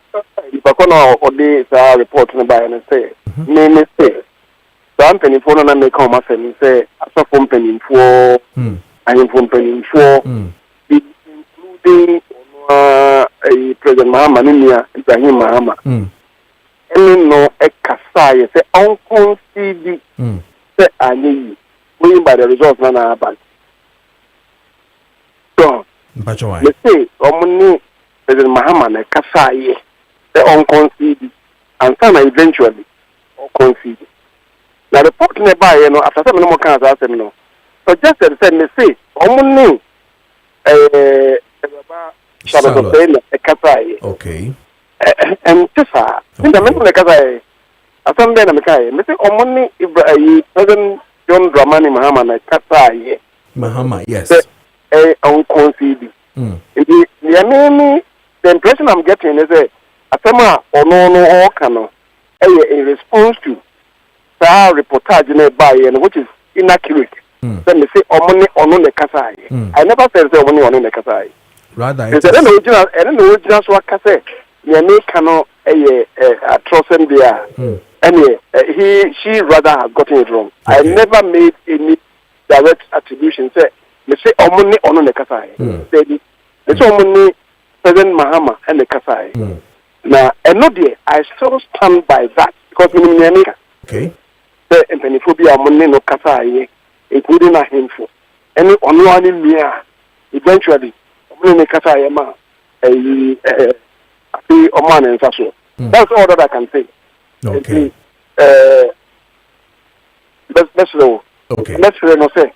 Pakono or this report by and say name say some penny for na make come and say after from penny for and from penny for including President Mahama Ibrahim Mahama and no a kasai say on CD say ani by the results na bank. So, let's say Omni President Mahama na Kasai the unconceded and some eventually conceded. Now the report nearby, after some more kinds of no. So just said let's say Omni Charlotte Kasai. Okay. And just in the middle of Kasai, as some then let's say Omni President John Dramani Mahama na Kasai. Mahama, yes. Unconceded. The impression I'm getting is a Asama or no cano in response to the reportage by and which is inaccurate. Then they say Omoni on the Kasai. I never said Omoni on the Kasai. Rather, it's an original and the original Swakase. Yane cano a trossen there. Anyway, she rather has gotten it wrong. Okay. I never made any direct attribution. Say, me say Omoni on the Kasai. They say Omoni President Mahama and the Kasai. Now, and not there. I still stand by that because we okay. Say Impeniphobia Omoni no Kasai, including a handful. Any on mere eventually Omoni no Kasai ma Oman and Sasso. That's all that I can say. Okay. Let's know. Okay. Let's say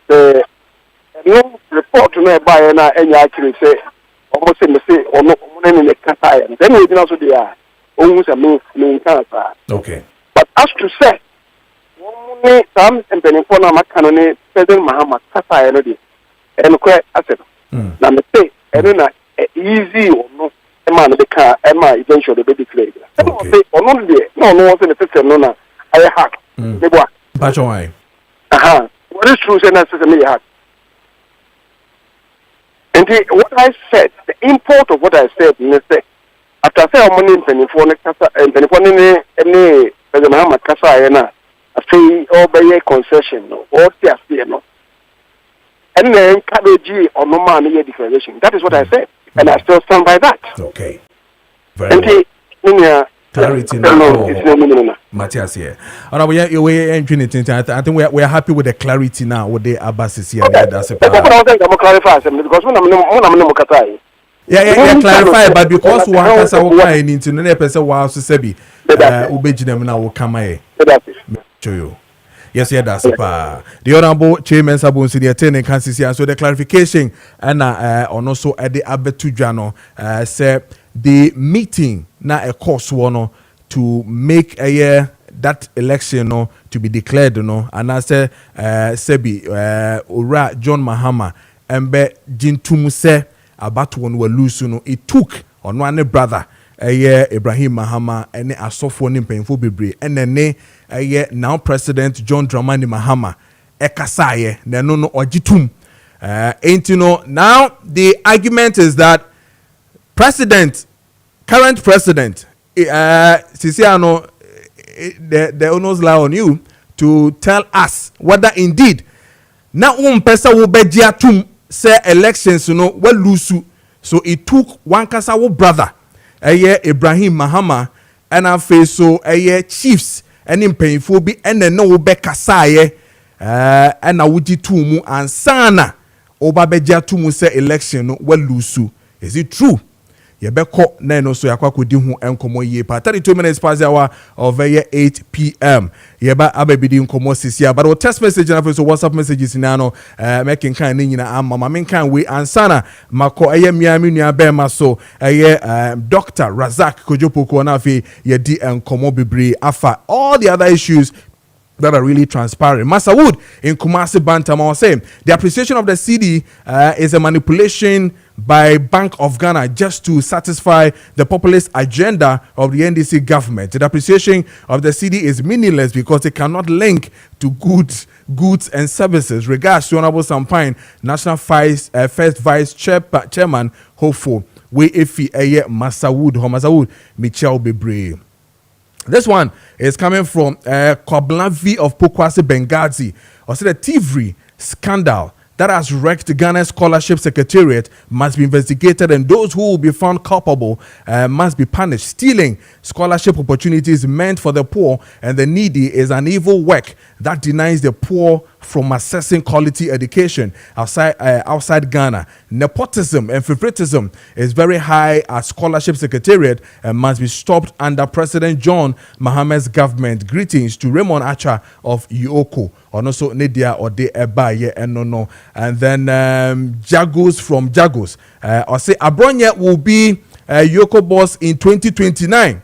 the no report to me by any actually say almost in the say or no in the Kasai. Then we also they are almost a main cancer. Okay. But as to say, some and Penipona Macanone, President Mahama Kasai already, and quite asset. Now, the say, and then easy or no. Man, the car, Emma, eventually be declared. Okay. Or not there. No one's in the system. No, I hack. They work. But why? What is true? Say that's me hack. And what I said, the import of what I said, after I say money in Penifone, and Penifone, any President Mahama Kasa, and I say, oh, by a concession, or no. And then KPD or no man declaration. That is what I said. And I still stand by that. Okay. Very well. clarity now. Matthias here. And we are entering it. I think we are happy with the clarity now. What the Abbas is here. That's a clarify because yeah, clarify, but because one has a wine into the person was to Sebi, Ubejinem now will come here. Show you. Yes, yeah, that's the honorable chairman Sabun City attending Kansas. So the clarification and on also at the Abetu Jano said the meeting now a course one to make a year that election no to be declared no and I say Sebi Ura John Mahama Embe Jintum se about one were loose no it took on one brother Ibrahim Mahama and asofo ni painful bebre and then now President John Dramani Mahama ekasaye na no ojitum ain't you know now the argument is that current president Sisiano the owners lie on you to tell us whether indeed now person will be tum say elections well lose so it took one kasa brother Ibrahim Mahama and I face so chiefs and in painful be and then no be kasaye and I would tumu and sana oba beja tumu say election well lose is it true? Yebeko neno so yakwa kodi hu enkomo ye pa 32 minutes past the hour of 8 p.m. Yeba abebidi enkomo sisia but our text message na so WhatsApp messages nano making kan ni nyina amma men kan we ansana mako miami nua bema so Dr. Razak Kojo Preko na afi ye di enkomo bebre afa all the other issues that are really transparent. Massa Wood in Kumasi Bantama was saying the appreciation of the CD is a manipulation by Bank of Ghana just to satisfy the populist agenda of the NDC government. The appreciation of the CD is meaningless because it cannot link to goods and services. Regards to Honorable Sampine, National First Vice Chairman, hopeful. We Efi Massa Wood, Michelle Bebre. This one is coming from Koblanvi of Pokwase Benghazi. Or said the thievery scandal that has wrecked Ghana's scholarship secretariat must be investigated and those who will be found culpable must be punished. Stealing scholarship opportunities meant for the poor and the needy is an evil work that denies the poor from accessing quality education outside Ghana. Nepotism and favoritism is very high at scholarship secretariat and must be stopped under President John Mahama's government. Greetings to Raymond Acha of Yoko. And also Nidia or De Ebaye and no. And then Jagos from Jagos. Or say Abronya will be Yoko boss in 2029.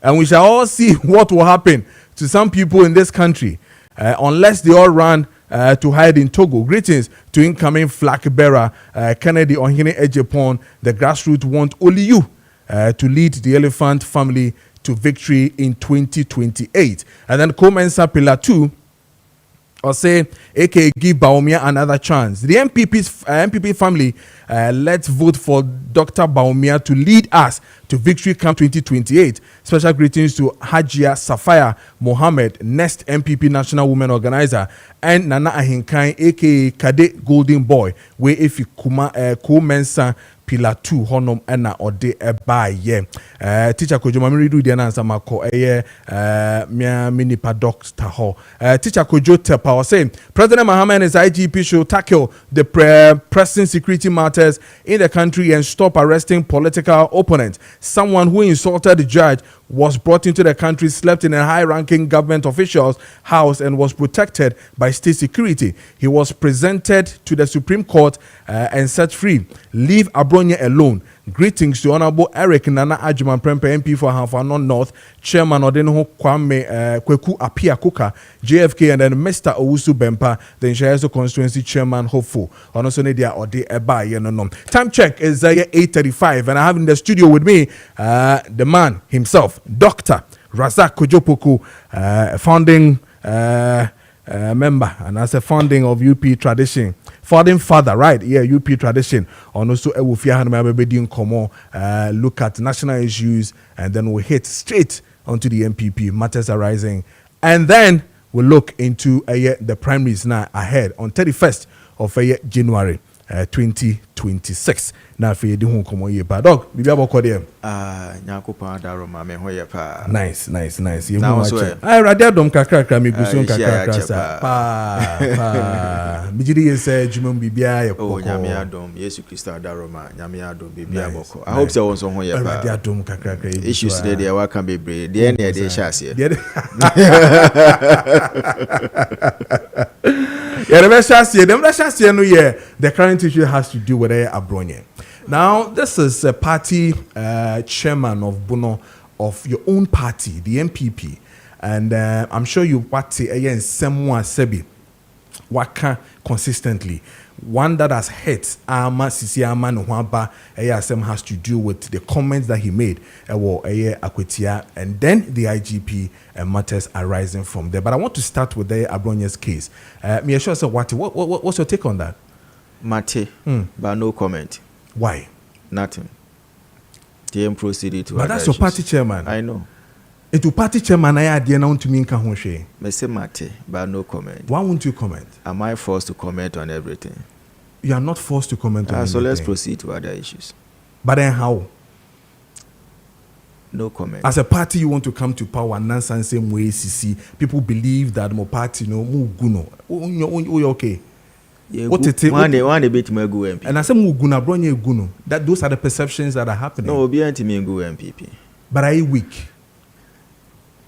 And we shall all see what will happen to some people in this country unless they all run to hide in Togo. Greetings to incoming flag bearer Kennedy Ohine Ejepon. The grassroots want only you to lead the elephant family to victory in 2028. And then Comensa Pillar 2 or say, aka give Baumia another chance. The MPP family, let's vote for Dr. Baumia to lead us to victory come 2028. Special greetings to Hajia Safaya Mohammed, next MPP National Women Organizer, and Nana Ahinkai, aka Kade Golden Boy, where if you Mensa Pillar 2 honum ena ode ebaye teacher Kojo mamiri do dia na answer mako mia mini doctor ho teacher Kojo Tepa was saying President Mahama and his IGP should tackle the pressing security matters in the country and stop arresting political opponents. Someone who insulted the judge was brought into the country, slept in a high-ranking government official's house and was protected by state security. He was presented to the Supreme Court and set free. Leave Abronya alone. Greetings to Honorable Eric Nana Ajuman Prempe MP for Hanfano North, Chairman Odeno Kwame Kweku Apia Kuka, JFK, and then Mr. Owusu Bempa, the Nshayaso Constituency Chairman Hopeful. On also Nedia Ode Eba Yenonom. Time check is 8:35, and I have in the studio with me the man himself, Dr. Razak Kojo Preko, founding member and as a founding of UP Tradition. Founding father, right? Yeah, UP Tradition. And also, look at national issues and then we hit straight onto the MPP, matters arising. And then we'll look into the primaries now ahead on 31st of January 2020. 26. Now for you do come on but dog, we have a call there. Nyankopon adaro ma me hoye pa. Nice. You Now watch so it. I rather dom kakra me gusun kakra pa. Bijiri yese jumum bibia ye Oh, nyame adom. Yesu Kristo adaro ma. Nyame adom bibia boko. I hope so won so hoye pa. Rather dom kakra. Issues today they wa can be brave. The end they shase. Yeah, the current issue has to do with Abronye. Now, this is a party chairman of Bono of your own party, the MPP, and I'm sure you party again Semwa Sebi Waka consistently. One that has hit Ama Sisi Ama Nwaba ASM has to do with the comments that he made Akwetia, and then the IGP matters arising from there. But I want to start with the Abronye's case. Me sure so what's your take on that? Mate, but no comment. Why? Nothing. TM proceeded to. But that's your party chairman. I know. It will party chairman I had now to mean kahonshe. Me say mate, but no comment. Why won't you comment? Am I forced to comment on everything? You are not forced to comment on So anything. let's proceed to other issues. But then how? No comment. As a party, you want to come to power, nonsense same way. CC people believe that my party no muguno. Oh, okay. What it one bit me go MP. And I say muguna bronye guno. That those are the perceptions that are happening. No, be anti me go MPP. But are you weak?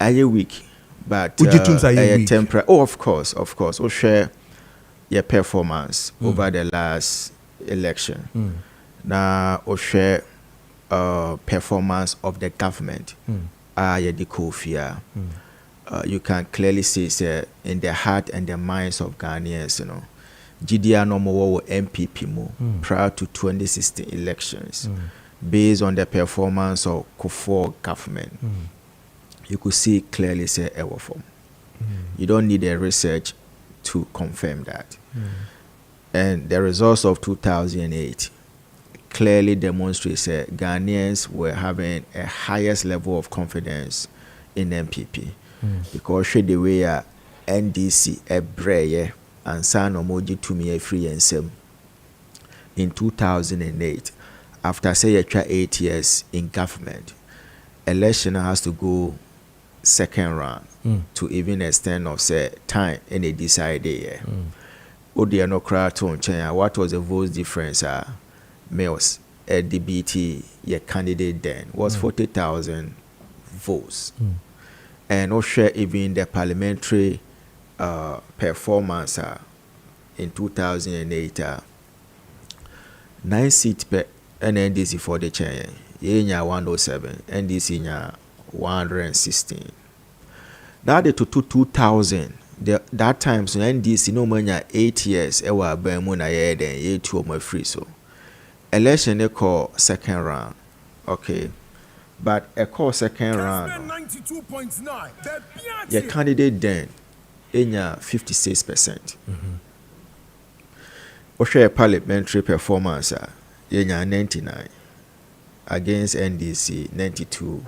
Are you weak? But are you weak? Oh, of course. We'll share your performance over the last election. Now, we'll share performance of the government. You can clearly see in the heart and the minds of Ghanaians, you know, GDR no more MPP more prior to 2016 elections, based on the performance of Kufuor government. You could see clearly say ever form. You don't need a research to confirm that. And the results of 2008 clearly demonstrates that Ghanaians were having a highest level of confidence in MPP. Because the way NDC a breye and san omoji to me a free and same in 2008, after say 8 years in government, election has to go second round to even extend of say time in a decide year. No crowd to what was the vote difference males DBT your candidate then was 40,000 votes. And no share even the parliamentary performance in 2008 9 seats per NDC for the chair. Yenya 107, NDC nya 116. Now the to 2000, that time so NDC no manya 8 years ewa bemu na ye den ye two of my free so. Election they call second round. Okay. But a call second round. Your candidate then enya 56%. Share parliamentary performance yenya 99 against NDC 92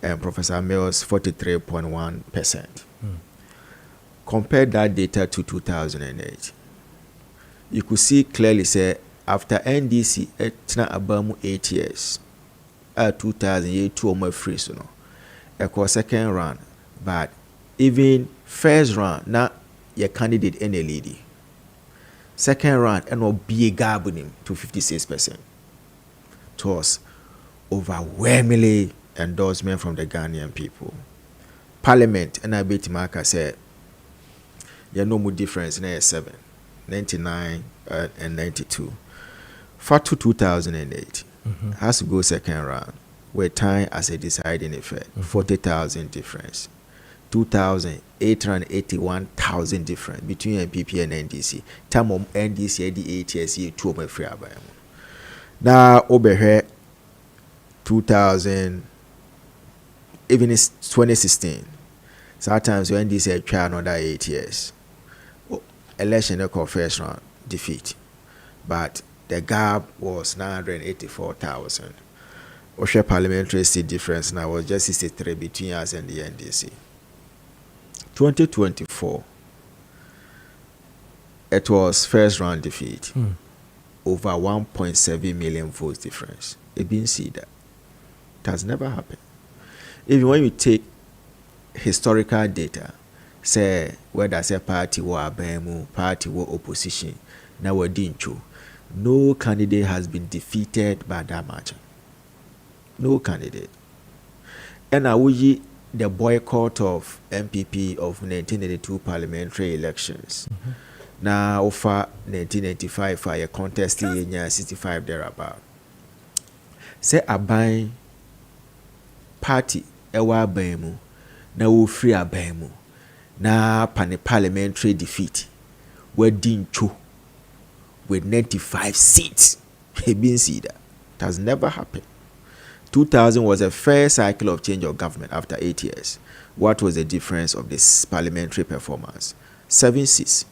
and Professor Mills 43.1%. Compare that data to 2008. You could see clearly say after NDC etna abamu 8 years 2008 two more free so no a second round, but even first round now your candidate any lady. Second round and will be a gap with him to 56%. To us, overwhelmingly endorsement from the Ghanaian people. Parliament and I bet Marka said there no more difference in 99 and 92. For 2008 has to go second round where time as a deciding effect 40,000 difference. 2,881,000 difference between MPP and NDC. Time of NDC at the 8 years, 2 of my free. Now, over here, 2000, even it's 2016. Sometimes when NDC try another 8 years, election they call first round defeat, but the gap was 984,000. Osha parliamentary seat difference now was just 63 between us and the NDC. 2024, it was first round defeat. over 1.7 million votes difference. It didn't see that. It has never happened. Even when you take historical data, say whether say party or abemu, party or opposition, now we're dincho. No candidate has been defeated by that margin. No candidate. And I would the boycott of MPP of 1982 parliamentary elections. Now, offer 1985 for a contest in 65 thereabout. Say a buying party, ewa bemu, na wo free a bemu, na parliamentary defeat, we dincho with 95 seats. He been see that. It has never happened. 2000 was a fair cycle of change of government after 8 years. What was the difference of this parliamentary performance? 7 seats.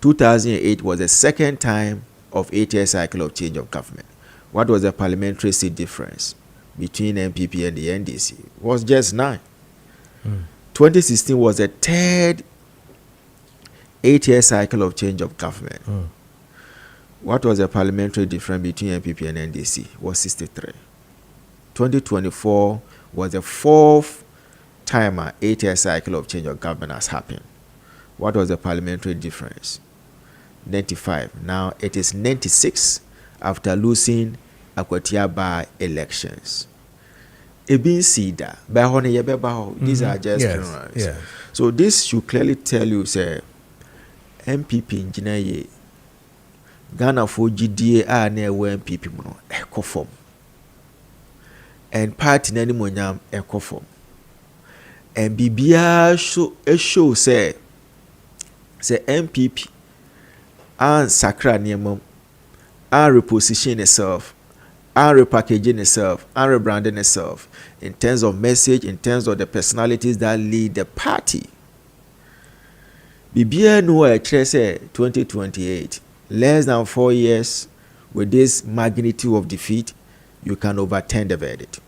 2008 was the second time of 8-year cycle of change of government. What was the parliamentary seat difference between MPP and the NDC? It was just 9. 2016 was the third 8-year cycle of change of government. What was the parliamentary difference between MPP and NDC? It was 63. 2024 was the fourth time an 8-year cycle of change of government has happened. What was the parliamentary difference? 95. Now it is 96 after losing Akwatia by elections. These are just generals. Yeah. So this should clearly tell you, say, MPP engineer Ghana for GDA are near MPP mono echo form. And party nani monyam echo form. And BBR show say MPP and sakra niemom and reposition itself and repackaging itself and rebranding itself in terms of message, in terms of the personalities that lead the party. BBR no say 2028, less than 4 years with this magnitude of defeat, you can overturn the verdict.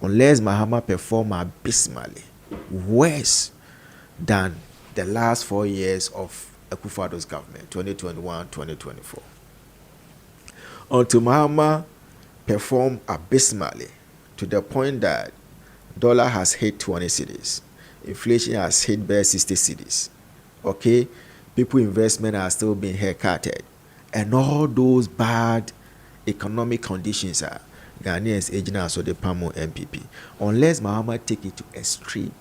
Unless Mahama perform abysmally worse than the last 4 years of Akufo-Addo's government, 2021-2024. Until Mahama perform abysmally to the point that dollar has hit 20 cedis, inflation has hit bare 60 cedis. Okay, people investment are still being haircutted, and all those bad economic conditions are Ghanaians aging as so the PAMO MPP. Unless Mahama take it to extreme,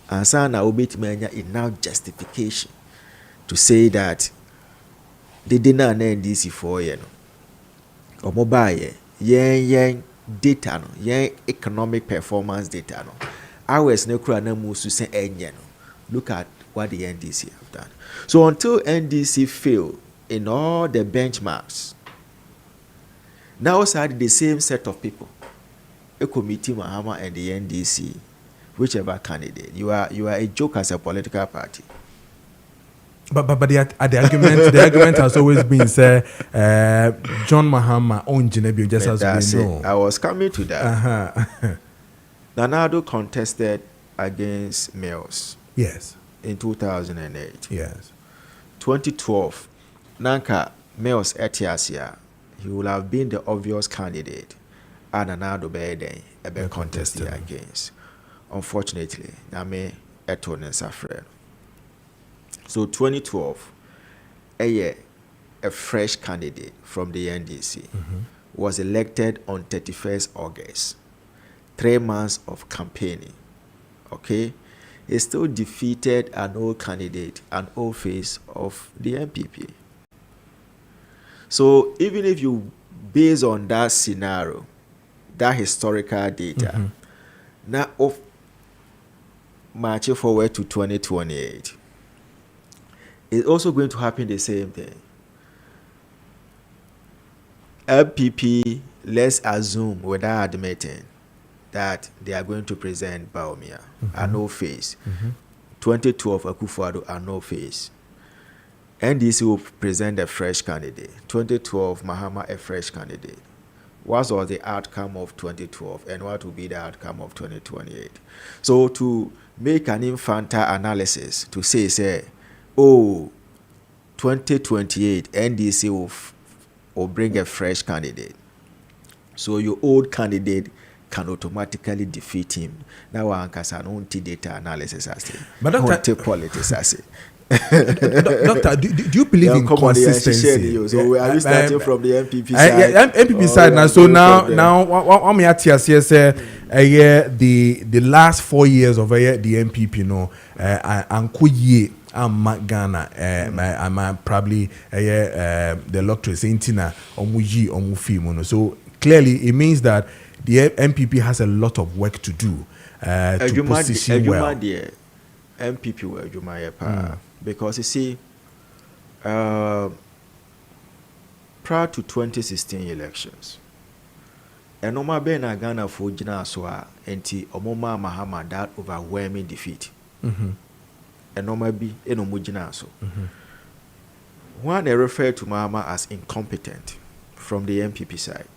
and sana obetmenya enough justification to say that they did not end this for you know. Or mobile yen data no, yen economic performance data no. Ours no kura na musu say enye no. Look at what the NDC have done. So until NDC fail in all the benchmarks, now side the same set of people, a committee Mahama and the NDC, whichever candidate. You are a joke as a political party. But the argument has always been say John Mahama on Genebio just as we know. I was coming to that. Nanado contested against Mills. Yes. In 2008. Yes. 2012, Nanka Mills Etiasia, he would have been the obvious candidate. And Nanado Beden, a bit contested against. Unfortunately, Name Eton and Safred. So 2012, a fresh candidate from the NDC was elected on 31st August. 3 months of campaigning. Okay? He still defeated an old candidate, an old face of the MPP. So even if you base on that scenario, that historical data, now of marching forward to 2028, it's also going to happen the same thing. MPP, let's assume without admitting that they are going to present Baumia, a no face. 2012 Akufo-Addo, a no face. NDC will present a fresh candidate. 2012 Mahama, a fresh candidate. What was the outcome of 2012 and what will be the outcome of 2028? So to make an infantile analysis to say, oh, 2028, NDC will bring a fresh candidate. So your old candidate can automatically defeat him. Now I can data analysis as but Dr. politics as Doctor, do you believe in consistency? So are we starting from the MPP side? Yeah, MPP side now. So now, what me at here say, the last 4 years of the MPP, and Kuye. I'm Ghana. I'm probably the lottery Saintina Omuji Omufimono. So clearly, it means that the MPP has a lot of work to do to position well. MPP were because you see, prior to 2016 elections, and Oma Ben Ghana for Jina Soa enti Omoma Mahama that overwhelming defeat. And Oma B Enomujina so. One they refer to Mahama as incompetent from the MPP side.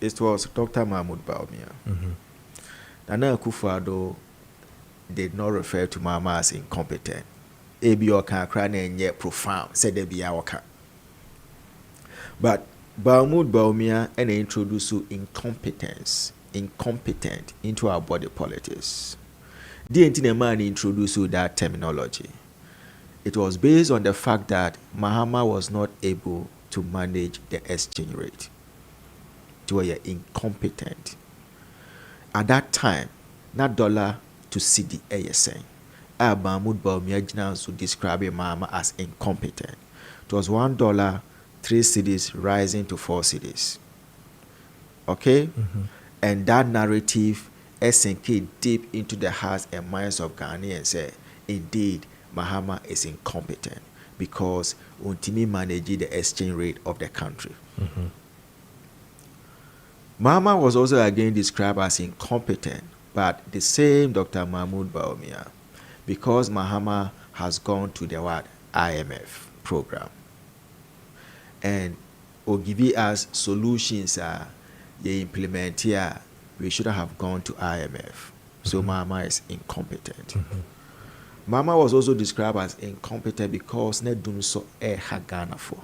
It was Dr. Mahmoud Baumia. Nana Akufo-Addo did not refer to Mahama as incompetent. Ebi oka krane nye profound said they be our. But Mahmoud Baumia and introduce incompetent into our body politics. The entire man introduced that terminology. It was based on the fact that Mahama was not able to manage the exchange rate. They were incompetent. At that time, that dollar to CD ASN, Mahmoud Baumia to describe Mahama as incompetent. It was $1, 3 cities rising to 4 cities. Okay? And that narrative SNK deep into the hearts and minds of Ghanaians say, indeed, Mahama is incompetent because Untimi managed the exchange rate of the country. Mahama was also again described as incompetent, but the same Dr. Mahmoud Baumia, because Mahama has gone to the IMF program and will give us solutions they implement here. We should have gone to IMF. So Mahama is incompetent. Mahama was also described as incompetent because ne dun so had Ghana for.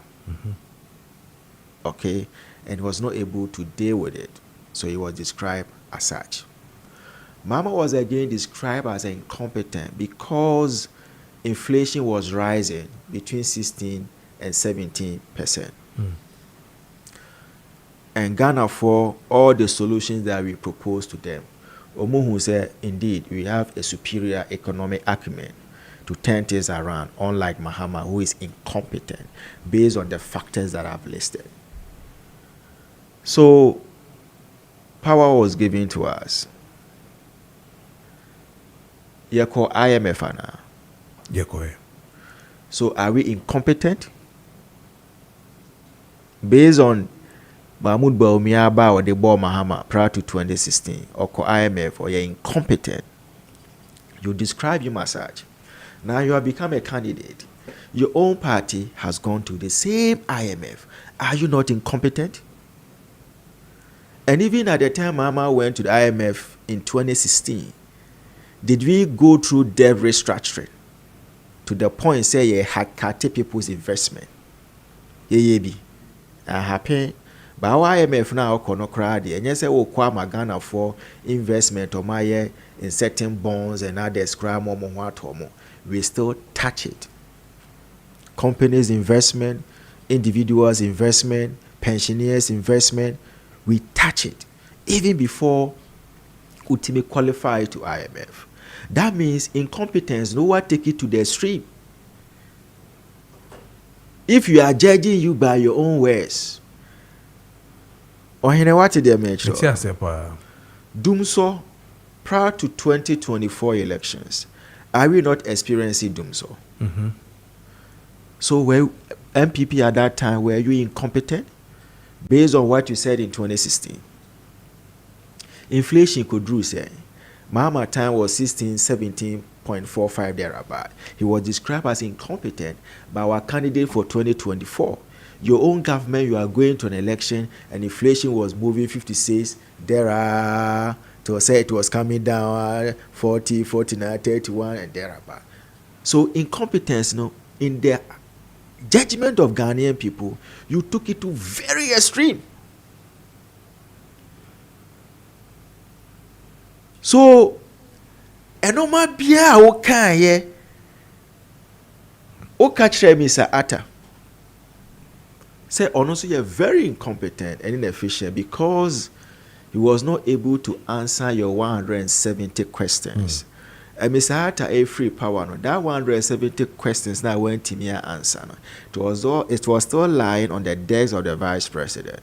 Okay, and was not able to deal with it. So he was described as such. Mahama was again described as incompetent because inflation was rising between 16 and 17%. And Ghana for all the solutions that we proposed to them. Omuhu said, indeed, we have a superior economic acumen to turn things around, unlike Mahama, who is incompetent, based on the factors that I've listed. So, power was given to us. Yeko IMF ana. Yeko. So, are we incompetent? Based on Mahmoud Baumia or the Bo Mahama prior to 2016, or IMF, or you're incompetent, you describe you as such. Now you have become a candidate. Your own party has gone to the same IMF. Are you not incompetent? And even at the time Mahama went to the IMF in 2016, did we go through debt restructuring to the point say you had cut people's investment? Be happy. But our IMF now kono crowd and yes, will kwama Ghana for investment or my in certain bonds and others we still touch it. Companies investment, individuals investment, pensioners investment, we touch it even before ultimately qualify to IMF. That means incompetence, no one take it to the extreme. If you are judging you by your own words, what did they make sure? Doom so prior to 2024 elections, are we not experiencing doom so? So were MPP at that time, were you incompetent? Based on what you said in 2016. Inflation could do say, Mahama time was 17.45 thereabout. He was described as incompetent by our candidate for 2024. Your own government, you are going to an election and inflation was moving 56 there to say it was coming down 40, 49, 31 and thereabout. So incompetence, no, in the judgment of Ghanaian people, you took it to very extreme. So, enoma bia o kan ye o ka kire Mr. Atta say honestly you're very incompetent and inefficient because he was not able to answer your 170 questions. And Mr. Atta a free power no that 170 questions now went to me answer no. It was still lying on the desk of the vice president.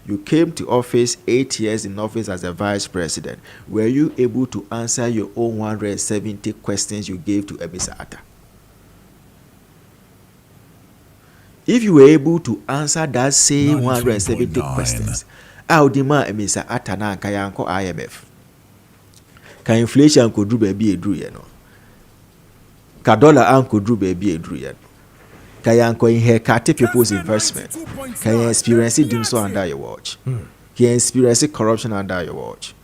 You came to office 8 years in office as a vice president. Were you able to answer your own 170 questions you gave to Mr. Atta? If you were able to answer that same 170 questions, how demand Mr. Atta na kayanko IMF? Ka inflation could do baby a drew no. Ka dollar an could do baby a drew no. Can you inherit people's investment? Can you experience doing so under your watch? Can you experience corruption under your watch?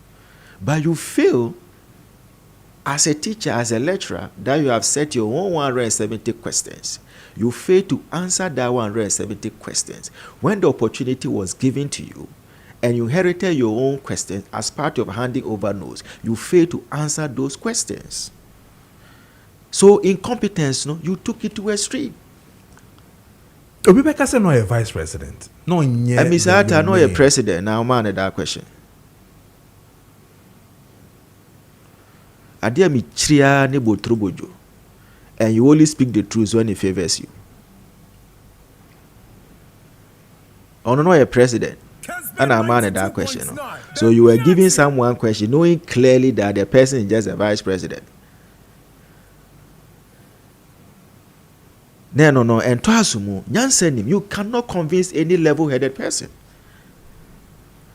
But you feel, as a teacher, as a lecturer, that you have set your own 170 questions. You fail to answer that 170 questions. When the opportunity was given to you, and you inherited your own questions as part of handing over notes, you fail to answer those questions. So incompetence, no, you took it to a extreme. Obibeka say no a vice president. No nye. And Mr. Atta no a president. Now man that question. Adia mi tria ne botrobojo. And you only speak the truth when it favors you. Oh no a president. And I'm man that question. No. So you were giving someone question knowing clearly that the person is just a vice president. No, and Twasumu, Nyansenim, you cannot convince any level-headed person.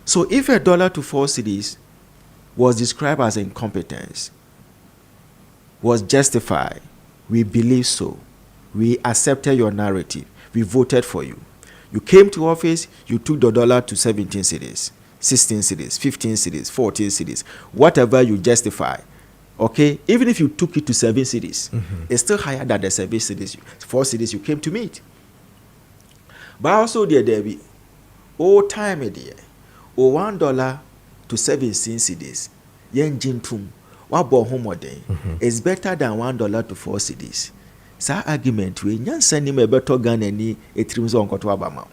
So if $1 to 4 cedis was described as incompetence, was justified, we believe so. We accepted your narrative. We voted for you. You came to office, you took the dollar to 17 cedis, 16 cedis, 15 cedis, 14 cedis, whatever you justify. Okay, even if you took it to 7 cedis, it's still higher than the 7 cedis, 4 cedis you came to meet. But also, dear Debbie, all time, dear, or $1 to 17 cedis, yen jintum, what bo homo day is better than $1 to 4 cedis. Sa argument we nyan send him a better gun any a trims on koto abama.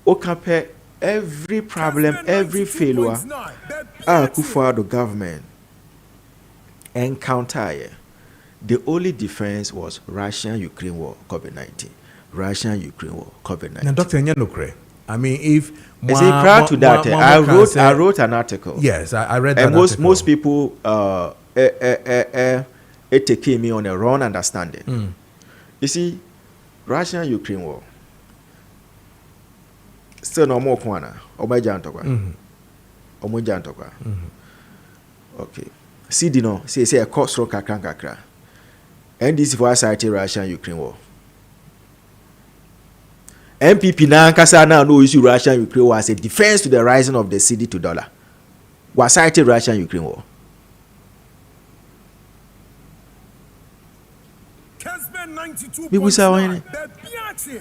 O compare every problem, every failure, Akufo-Addo government encounter. The only difference was Russia-Ukraine war, COVID-19. Russia-Ukraine war, COVID-19. Now, Dr. Nyanokre, I mean, if prior to that, I wrote an article. Yes, I read that and article. Most people it taking me on a wrong understanding. You see, Russia-Ukraine war. Still no more kwana. Omojantokwa. Okay. See dino say a cost ro kakra. And this for society Russia and Ukraine war. MPP na kasa na no issue Russia and Ukraine war as a defense to the rising of the cedi to dollar. Was society Russia and Ukraine war. Kessben 92.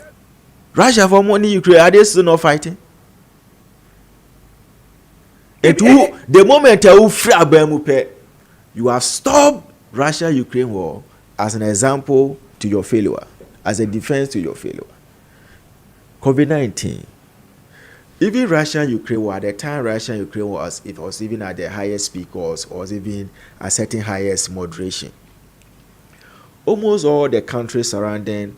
Russia for money, Ukraine, are they still not fighting? The moment you have stopped Russia-Ukraine war as an example to your failure, as a defense to your failure. COVID-19, even Russia-Ukraine war, at the time Russia-Ukraine was, it was even at the highest peak, was even a certain highest moderation. Almost all the countries surrounding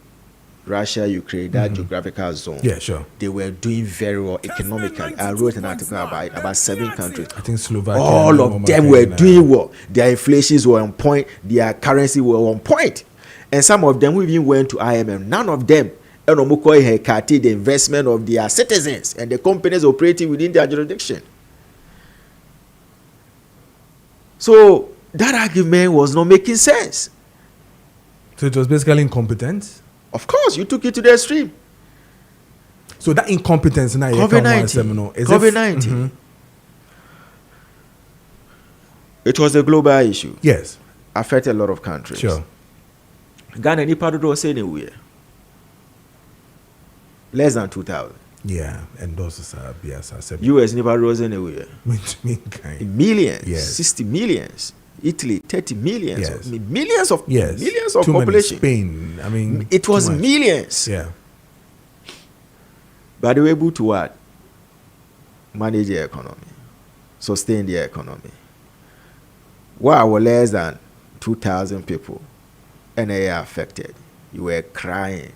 Russia, Ukraine, that geographical zone. Yeah, sure. They were doing very well economically. I wrote an article about 7 countries. I think Slovakia. All of them were doing well. Their inflations were on point. Their currency were on point. And some of them even went to IMF. None of them cut the investment of their citizens and the companies operating within their jurisdiction. So that argument was not making sense. So it was basically incompetence? Of course, you took it to the extreme. So that incompetence now COVID-19. COVID-19. It was a global issue. Yes. Affected a lot of countries. Sure. Ghana nipa dodo say anywhere. Less than 2,000. Yeah, and those are BS. US nipa dodo say anywhere. Millions. Yes. 60 millions. Italy 30 millions. Yes. Millions of Too population. Many. Spain. I mean, it was millions. Yeah. But they were able to what? Manage the economy, sustain the economy. Wow, were less than 2,000 people and they are affected. You were crying.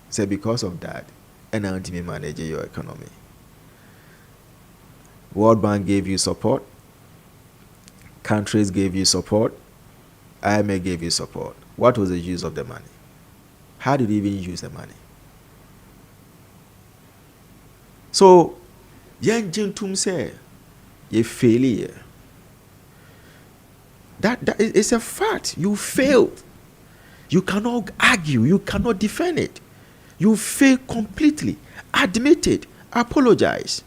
So because of that, and now to manage your economy. World Bank gave you support. Countries gave you support. IMF gave you support. What was the use of the money? How did you even use the money? So, young gentlemen say, you failure. That is a fact. You failed. You cannot argue. You cannot defend it. You failed completely. Admit it. Apologize.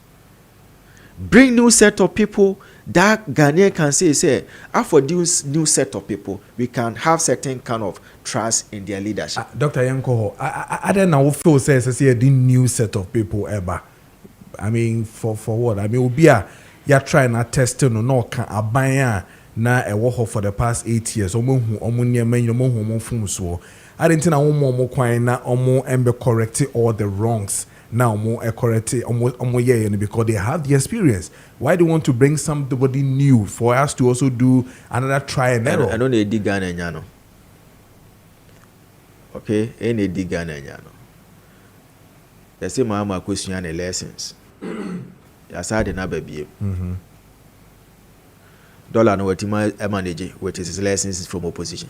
Bring new set of people that Ghanaian can say, after this new set of people, we can have certain kind of trust in their leadership. Dr. Yanko, I don't know if you say the new set of people ever. I mean, for what? I mean, you're trying to test no can abaya na a war for the past 8 years. I didn't know more quite na and correct all the wrongs. Now more correct because they have the experience. Why do you want to bring somebody new for us to also do another try and error? I don't need dig Ghana nyano. Okay, any dig Ghana nyano. The same mama question and lessons. Yasade na baby. Dollar no wetima manage which is lessons from opposition.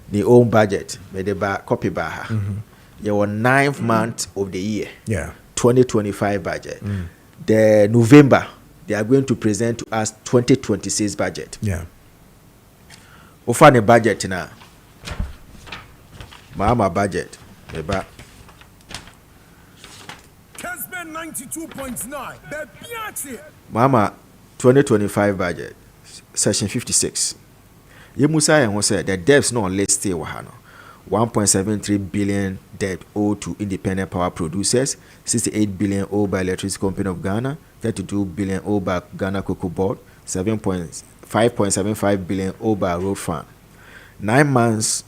The own budget, but the copy bar. You were 9th month of the year. Yeah. 2025 budget. The November, they are going to present to us 2026 budget. Yeah. We find a budget now. Mama budget. Kessben 92.9. Mama 2025 budget. Section 56. Yemusa and was said the debts not listed wahano 1.73 billion debt owed to independent power producers, 68 billion owed by Electricity Company of Ghana, 32 billion owed by Ghana Cocoa Board, 5.75 billion owed by Road Fund. 9 months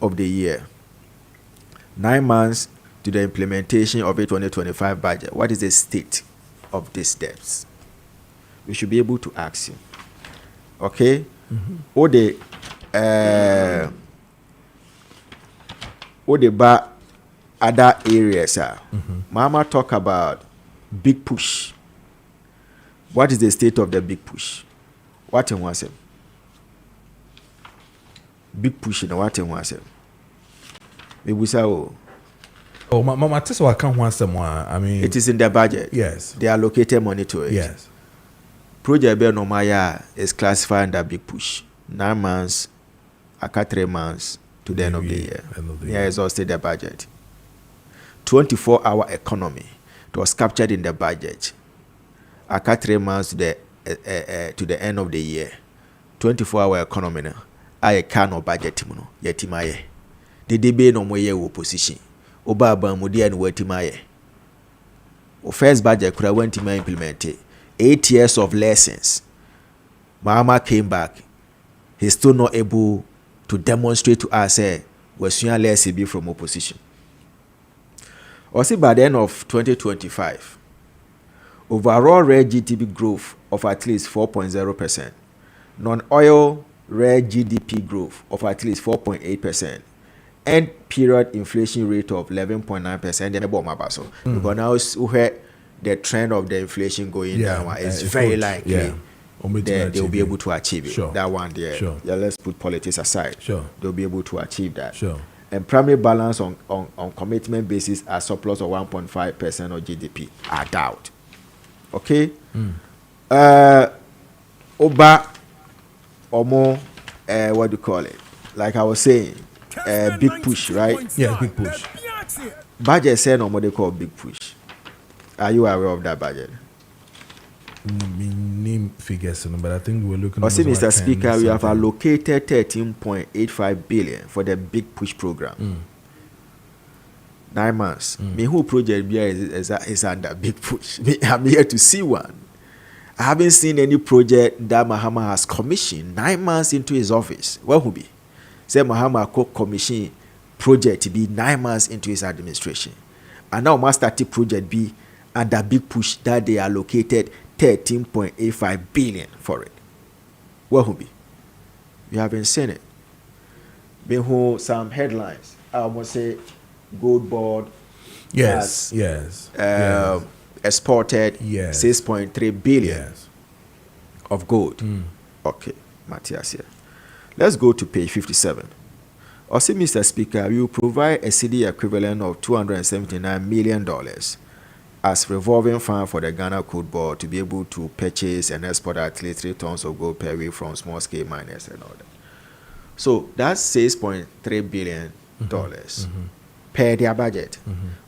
of the year. 9 months to the implementation of a 2025 budget. What is the state of these debts? We should be able to ask you. Okay? Or the other areas Mama talk about big push. What is the state of the big push? What in was it? Big push in what in was it? Maybe so. Oh, Mama, this I can't want someone. I mean, it is in the budget. Yes. They allocated money to it. Yes. Project Benomaya is classified under big push. 9 months, 3 months to the end of the year. Yeah, exhausted the budget. 24-hour economy. It was captured in the budget. 3 months to the end of the year. 24-hour economy now. I can't budget no yetimaye. The debate no more year opposition. Obaba mudi and wetimaye. O first budget could have went to implemented. 8 years of lessons. Mama came back. He's still not able to demonstrate to us we're seeing less be from opposition. Also, by the end of 2025, overall rare GDP growth of at least 4.0%, non-oil rare GDP growth of at least 4.8%, end period inflation rate of 11.9%. Then because now the trend of the inflation going down is very likely they'll be able to achieve it. Sure. That one there. Sure. Yeah, let's put politics aside. Sure. They'll be able to achieve that. Sure. And primary balance on commitment basis are surplus of 1.5% of GDP. I doubt. Okay? Oba Omo what do you call it? Like I was saying, big push, right? Yeah, big push. Budget said no what they call big push. Are you aware of that budget? name figures, but I think we're looking. Also, Mr. Speaker, we have allocated 13.85 billion for the Big Push program. 9 months. Me who project is under Big Push. I'm here to see one. I haven't seen any project that Mahama has commissioned 9 months into his office. What would be? Say Mahama could commission project to be 9 months into his administration. And now Master T project be under Big Push that they allocated 13.85 billion for it. What would be? You haven't seen it. Me who some headlines. I almost say gold board. Yes. Exported 6.3 billion of gold. Okay, Matthias here. Let's go to page 57. Also, Mr. Speaker, you provide a CD equivalent of $279 million as revolving fund for the Ghana Code Board to be able to purchase and export at least 3 tons of gold per week from small-scale miners and all that. So that's $6.3 billion per their budget.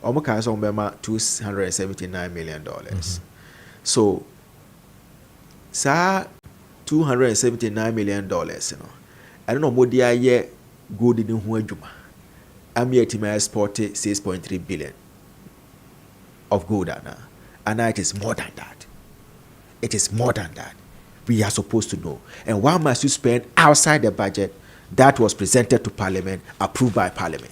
Almost $279 million. So, sir, $279 million. You know, I don't know what they are yet good in Huajuma. I'm yet to export 6.3 billion of gold, and it is more than that. It is more than that. We are supposed to know. And why must you spend outside the budget that was presented to Parliament, approved by Parliament?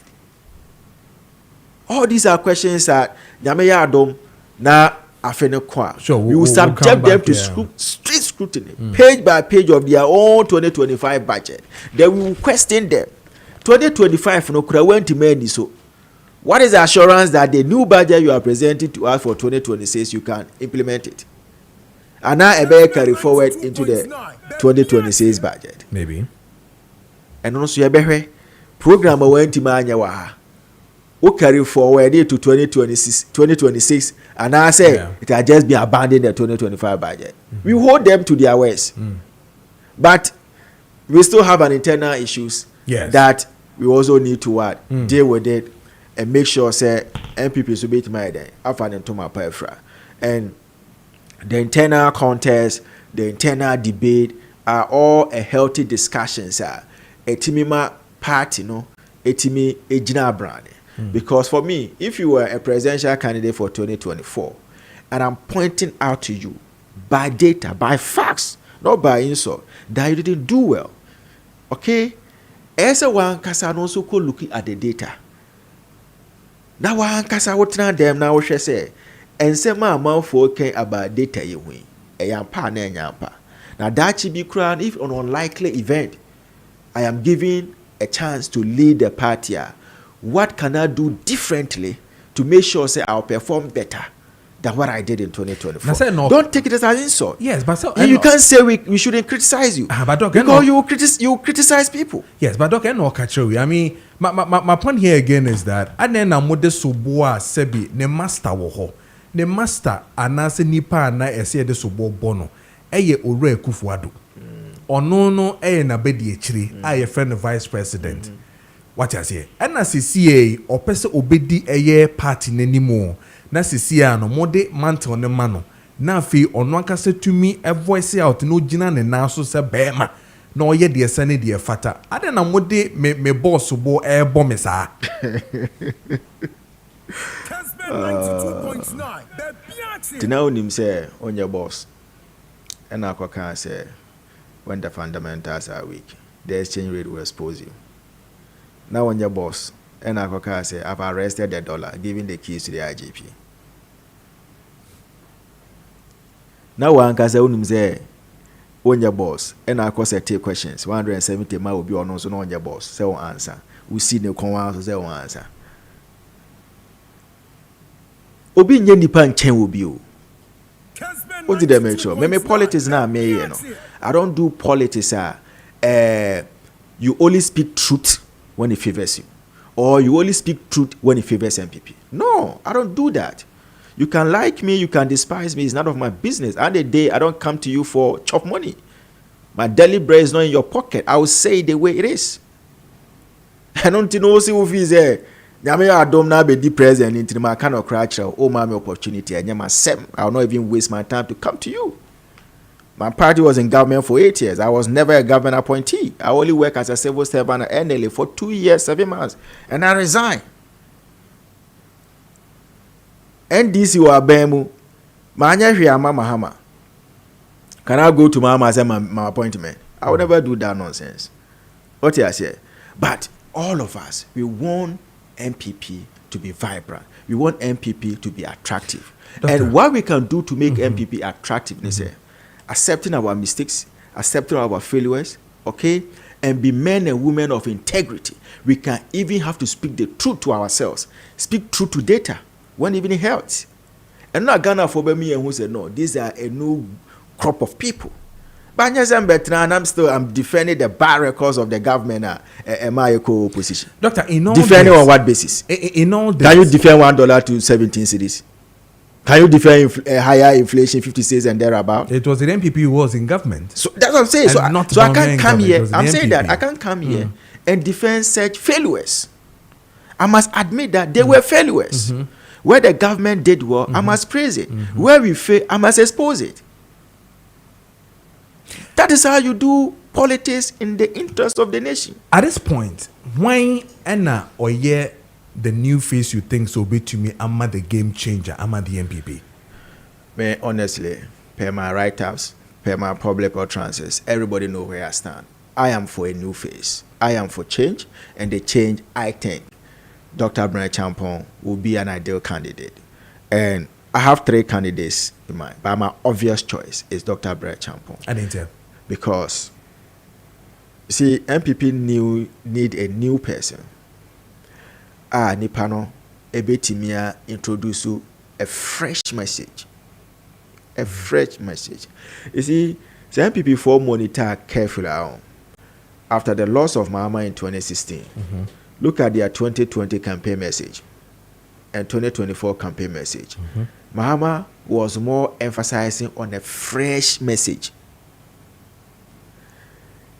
All these are questions that Nyameya Adom na Afenekwa. Sure, we will subject them to strict scrutiny, page by page of their own 2025 budget. Then we will question them. 2025 no kura went to many so. What is the assurance that the new budget you are presenting to us for 2026 you can implement it? And now a carry forward into the 2026 budget. Maybe. And also you program went to Manyawa. Who carry forward it to 2026 and I say it has just been abandoned the 2025 budget. We hold them to their words. But we still have an internal issues that we also need to deal with it and make sure say MPP will be made and the internal contest, the internal debate are all a healthy discussions. A timima party, no, a timi a jina brand. Because for me, if you were a presidential candidate for 2024, and I'm pointing out to you by data, by facts, not by insult, that you didn't do well, okay? As a one kasa also could looking at the data. Now one kasa what them now she say, and say my mouth for about data you win. A yampa na yampa. Now that should be crowned if an unlikely event, I am given a chance to lead the party. What can I do differently to make sure say I'll perform better than what I did in 2024? No. Don't take it as an insult. Yes, but so you can't say we shouldn't criticize you. But doc, because you criticize people. Yes, but doc, I know catch you. I mean, my point here again is that I na mode soboa sebi ne master wo ho. Ne master anase nipa na ese de sobo bono. Eye Ore Kufuado. Ono no eye na bedi echiri. Aye friend vice president. What I say? And na CCA or person obedi eye party n'animo. Na CCA no mode mantle ne mano. Na fi ono akase tumi a voice out no gina ne na so se bema. No ye de sane de fata. Ade na mode me boss bo e bom me sa. Kessben 92.9. Tina onim say on your boss. And I can say when the fundamentals are weak, the exchange rate will expose you. Now on your boss, and I can say I've arrested the dollar, giving the keys to the IGP. Now one can say on your boss, and I can say take questions. 170 miles will be on also on your boss. Say one answer. We see no converse, say one answer. Obi nye nipa nchen will be you. What did I make sure? Me politics now me you know. I don't do politics. You only speak truth when it favors you, or you only speak truth when it favors MPP. No, I don't do that. You can like me, you can despise me. It's none of my business. At the day, I don't come to you for chop money. My daily bread is not in your pocket. I will say it the way it is. I don't know see who is there. I don't now be the president into my kind of crash. Oh, my opportunity. I will not even waste my time to come to you. My party was in government for 8 years. I was never a government appointee. I only worked as a civil servant at NLA for 2 years, 7 months. And I resigned. NDC or Abemu, Manya Hiama Mahama. Can I go to Mama as my appointment? I would never do that nonsense. What I say? But all of us, we want MPP to be vibrant. We want MPP to be attractive. Doctor. And what we can do to make MPP attractive is accepting our mistakes, accepting our failures, okay? And be men and women of integrity. We can even have to speak the truth to ourselves. Speak truth to data when even it helps. And not Ghana for me and who said, no, these are a new crop of people. But I'm defending the bad records of the government my opposition. Doctor, in all defending this, on what basis? In all this, can you defend $1 to 17 cities? Can you defend higher inflation, 50 states and thereabout? It was the MPP who was in government. So that's what I'm saying. So I can't come here. I'm saying that I can't come here and defend such failures. I must admit that they were failures. Where the government did well, I must praise it. Where we fail, I must expose it. That is how you do politics in the interest of the nation. At this point, when Anna or the new face you think so be to me, I'm the game changer, I'm the MPP. Man, honestly, per my write-ups, per my public utterances, everybody know where I stand. I am for a new face. I am for change, and the change, I think, Dr. Brian Champon will be an ideal candidate. And I have 3 candidates in mind, but my obvious choice is Dr. Brian Champon. I didn't tell. Because, you see, MPP need a new person. Nipano, Ebetimia introduce a fresh message. A fresh message. You see, the MPP for monitor carefully after the loss of Mahama in 2016. Look at their 2020 campaign message and 2024 campaign message. Mahama was more emphasizing on a fresh message.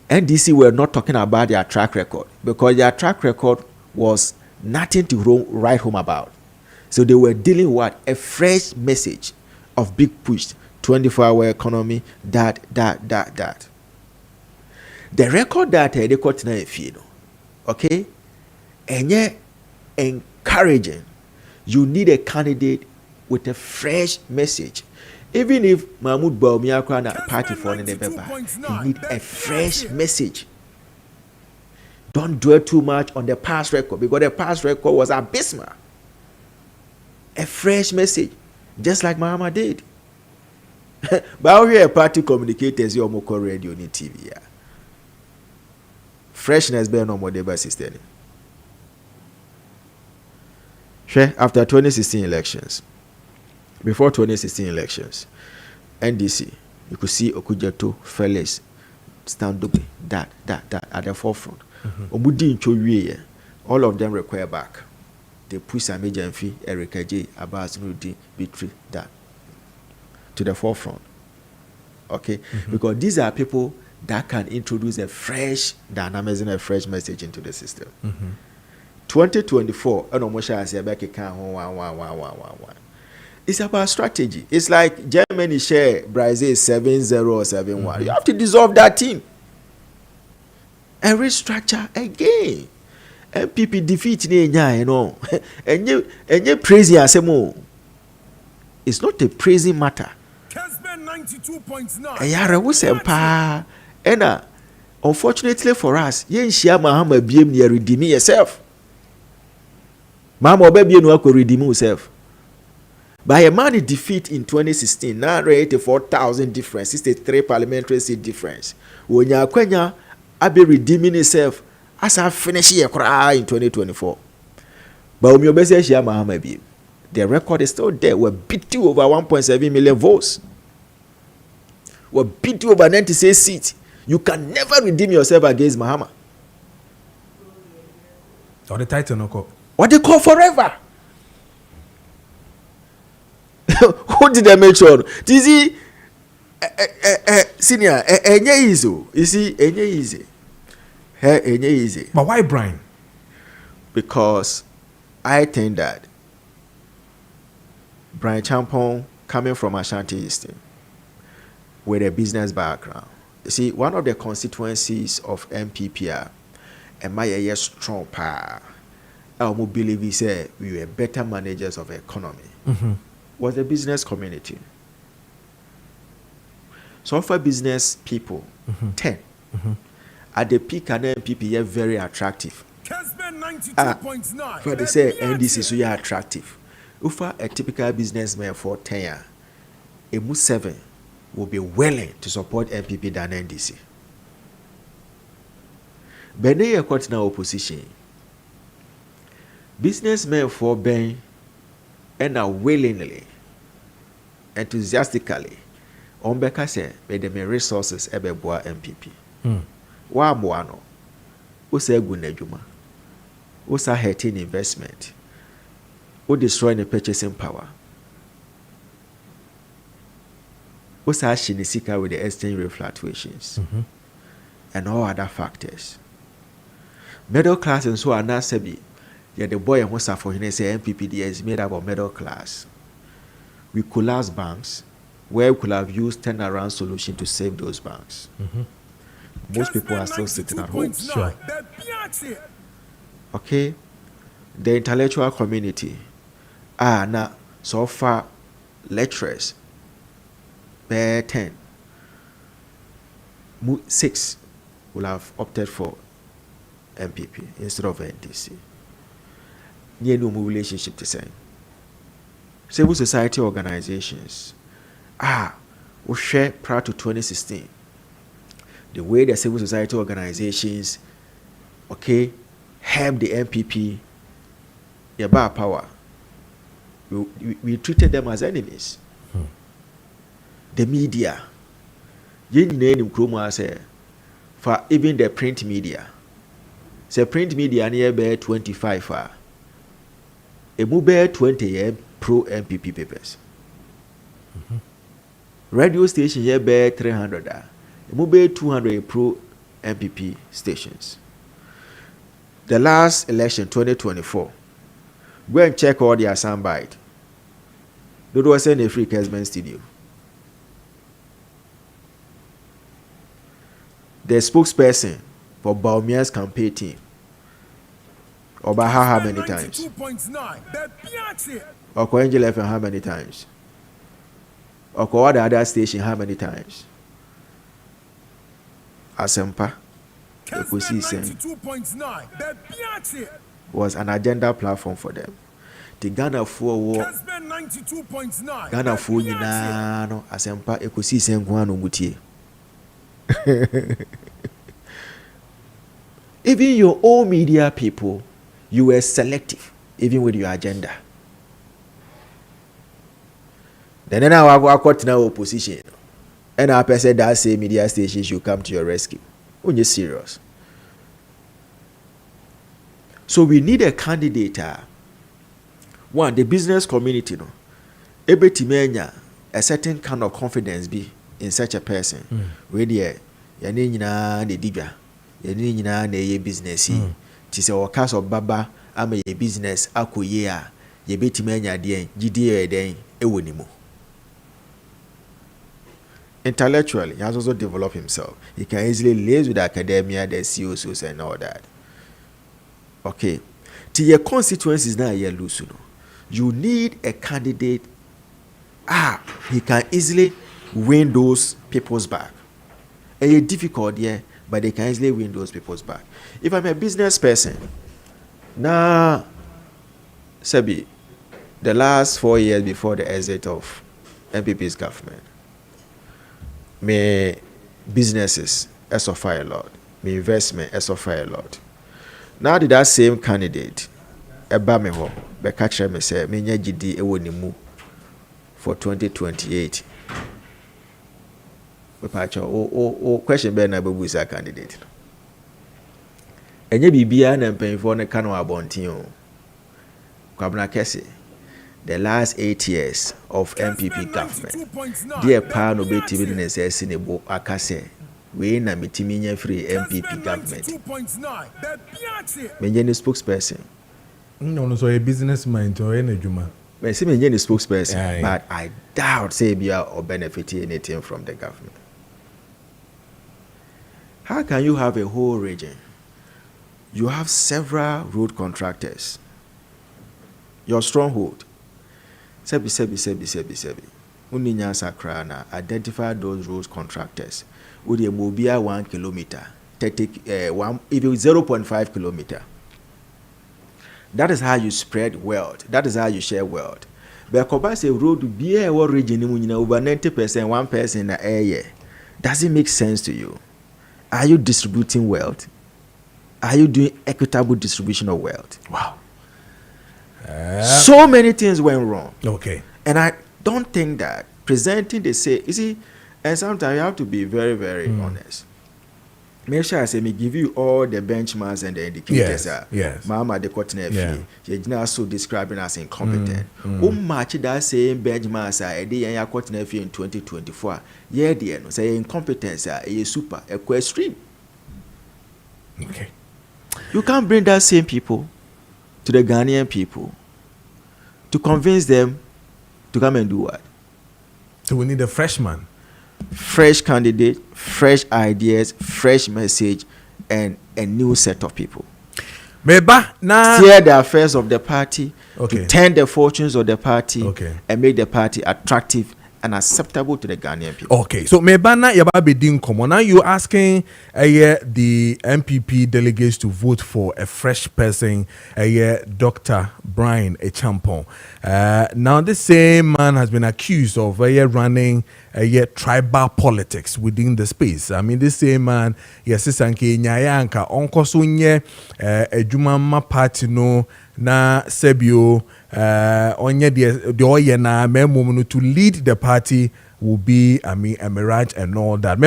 NDC were not talking about their track record because their track record was nothing to write home about. So they were dealing with a fresh message of big push, 24-hour economy, that. The record that they got tonight, okay, and yet encouraging. You need a candidate with a fresh message. Even if Mahmoud Bawumia and a party for the you need a fresh message. Don't dwell too much on the past record because the past record was abysmal. A fresh message, just like Mahama did. But out here, party communicators, you're more radio on TV. Yeah. Freshness be no more deba system. After 2016 elections, before 2016 elections, NDC, you could see Okujato, Felix, stand up, that at the forefront. All of them require back. They push some agency, Erika J, Abbas Nudi, Bitri, that to the forefront. Okay? Because these are people that can introduce a fresh dynamism, a fresh message into the system. 2024, it's about strategy. It's like Germany share Brazil 7-0 or 7-1. You have to dissolve that team and restructure again. MPP defeat and you praise Asemo. It's not a praising matter. Kessben 92.9. And unfortunately for us, yen share Mahama BM near redeem yourself. Mama baby no could redeem himself. By a money defeat in 2016, 984,000 difference, 63 parliamentary seat difference. When you are Abe redeeming himself as I finish here in 2024. But when you say share Mahama BM, the record is still there. We beat you over 1.7 million votes. We beat you over 96 seats. You can never redeem yourself against Mahama. Or the title no call. What they call forever. Who did they make sure? Tizi, senior, easy. You see, easy. Easy. But why Brian? Because I think that Brian Champon, coming from Ashanti Eastern, with a business background. You see, one of the constituencies of MPP am I a strong power? I believe we say we were better managers of the economy. Was the business community. So for business people, 10. At the peak, and MPP are very attractive. Kessben 92.9. For they say NDC so you attractive. Ufa a typical businessman for 10 years, a 7 will be willing to support MPP than NDC. But they are caught in opposition. Businessmen for Ben and are willingly, enthusiastically, on Becca say, made them resources ebe boa MPP. Wa moano, usa gunejuma, usa hurting investment, u destroying the purchasing power, usa shinisika with the exchange rate fluctuations, and all other factors. Middle class and so are not sebi. Yeah, the boy and who suffer when they say MPPD is made up of middle class. We collapse banks where we could have used turnaround solution to save those banks. Most people are still sitting at home. Sure. Okay, the intellectual community now so far lecturers bear 10. 6 will have opted for MPP instead of NDC. Near no relationship to say. Civil society organizations we share prior to 2016. The way the civil society organizations help the MPP about power. We treated them as enemies. The media, for even the print media. Say print media near bear 25 a mobile 20 pro MPP papers. Radio station here bear 300 a mobile 200 pro MPP stations. The last election 2024, go and check all their soundbite. Dodo was in a free Kessben studio. The spokesperson for Baumia's campaign team. About how many times? Or Angel FM how many times? Or the other station how many times? Asempa was an agenda platform for them. The Ghana for war Ghana for no Asempa Ekosi Senguano Mutie. Even your own media people, you were selective, even with your agenda. Then now I got now opposition. And I said that same media station should come to your rescue. When you're serious. So we need a candidate. One, the business community, no. Able to menya a certain kind of confidence be in such a person. Where the diga, ye business. Tis our cast of baba, I'm a business, akuya, ye beti menya dien, GDA den, ewonimu. Intellectually, he has also developed himself. He can easily liaise with academia, the COCs and all that. Okay. To your constituencies now, you lose. You need a candidate. He can easily win those people's back. It's difficult, yeah, but they can easily win those people's back. If I'm a business person, now, Sebi, the last 4 years before the exit of MPP's government, my businesses suffer a lot. My investment suffer a lot. Now did that same candidate eba me ho be catch me say me nya gidi ewo ni mu for 2028. We patch o question be na bebu isa candidate. Enye bibia na mpanfo ne ka no abonten o. Kwabna Kesse, the last 8 years of MPP government, dear pa no beti business esinebo akase we na metimi nya free MPP government. Menye ni spokesperson. No, so a businessman to any juma. may see me any spokesperson, Aye. but I doubt say be or benefit anything from the government. How can you have a whole region? You have several road contractors. Your stronghold. Sebi. Uninya Sakrana identify those road contractors. With a mobile 1 kilometer, 30, one, even 0.5 kilometer. That is how you spread wealth. That is how you share wealth. But Koba say road be a region over 90%, 1 person in the area. Does it make sense to you? Are you distributing wealth? Are you doing equitable distribution of wealth? Wow. So many things went wrong. Okay. And I don't think that presenting the say, you see, and sometimes you have to be very, very honest. Make sure I say me give you all the benchmarks and the indicators. Yes. Mama the cotton Yeah. you're not so describing as incompetent. Match that same benchmarks a day and cotton in 2024. Yeah, dear, no say incompetence a super extreme. Okay. You can't bring that same people to the Ghanaian people to convince them to come and do what? So we need a freshman. Fresh candidate, fresh ideas, fresh message, and a new set of people. Meba na Steer the affairs of the party, Okay. to turn the fortunes of the party, Okay. and make the party attractive and acceptable to the Ghanaian people. Okay, so mebana yaba bedin komo. Now you asking the MPP delegates to vote for a fresh person, Dr. Brian Echampong. Now the same man has been accused of running tribal politics within the space. I mean, this same man, yes, sanke nyayanka onko so nye ejuma ma party no na sebio onye the oye na memo to lead the party will be a mirage and all that.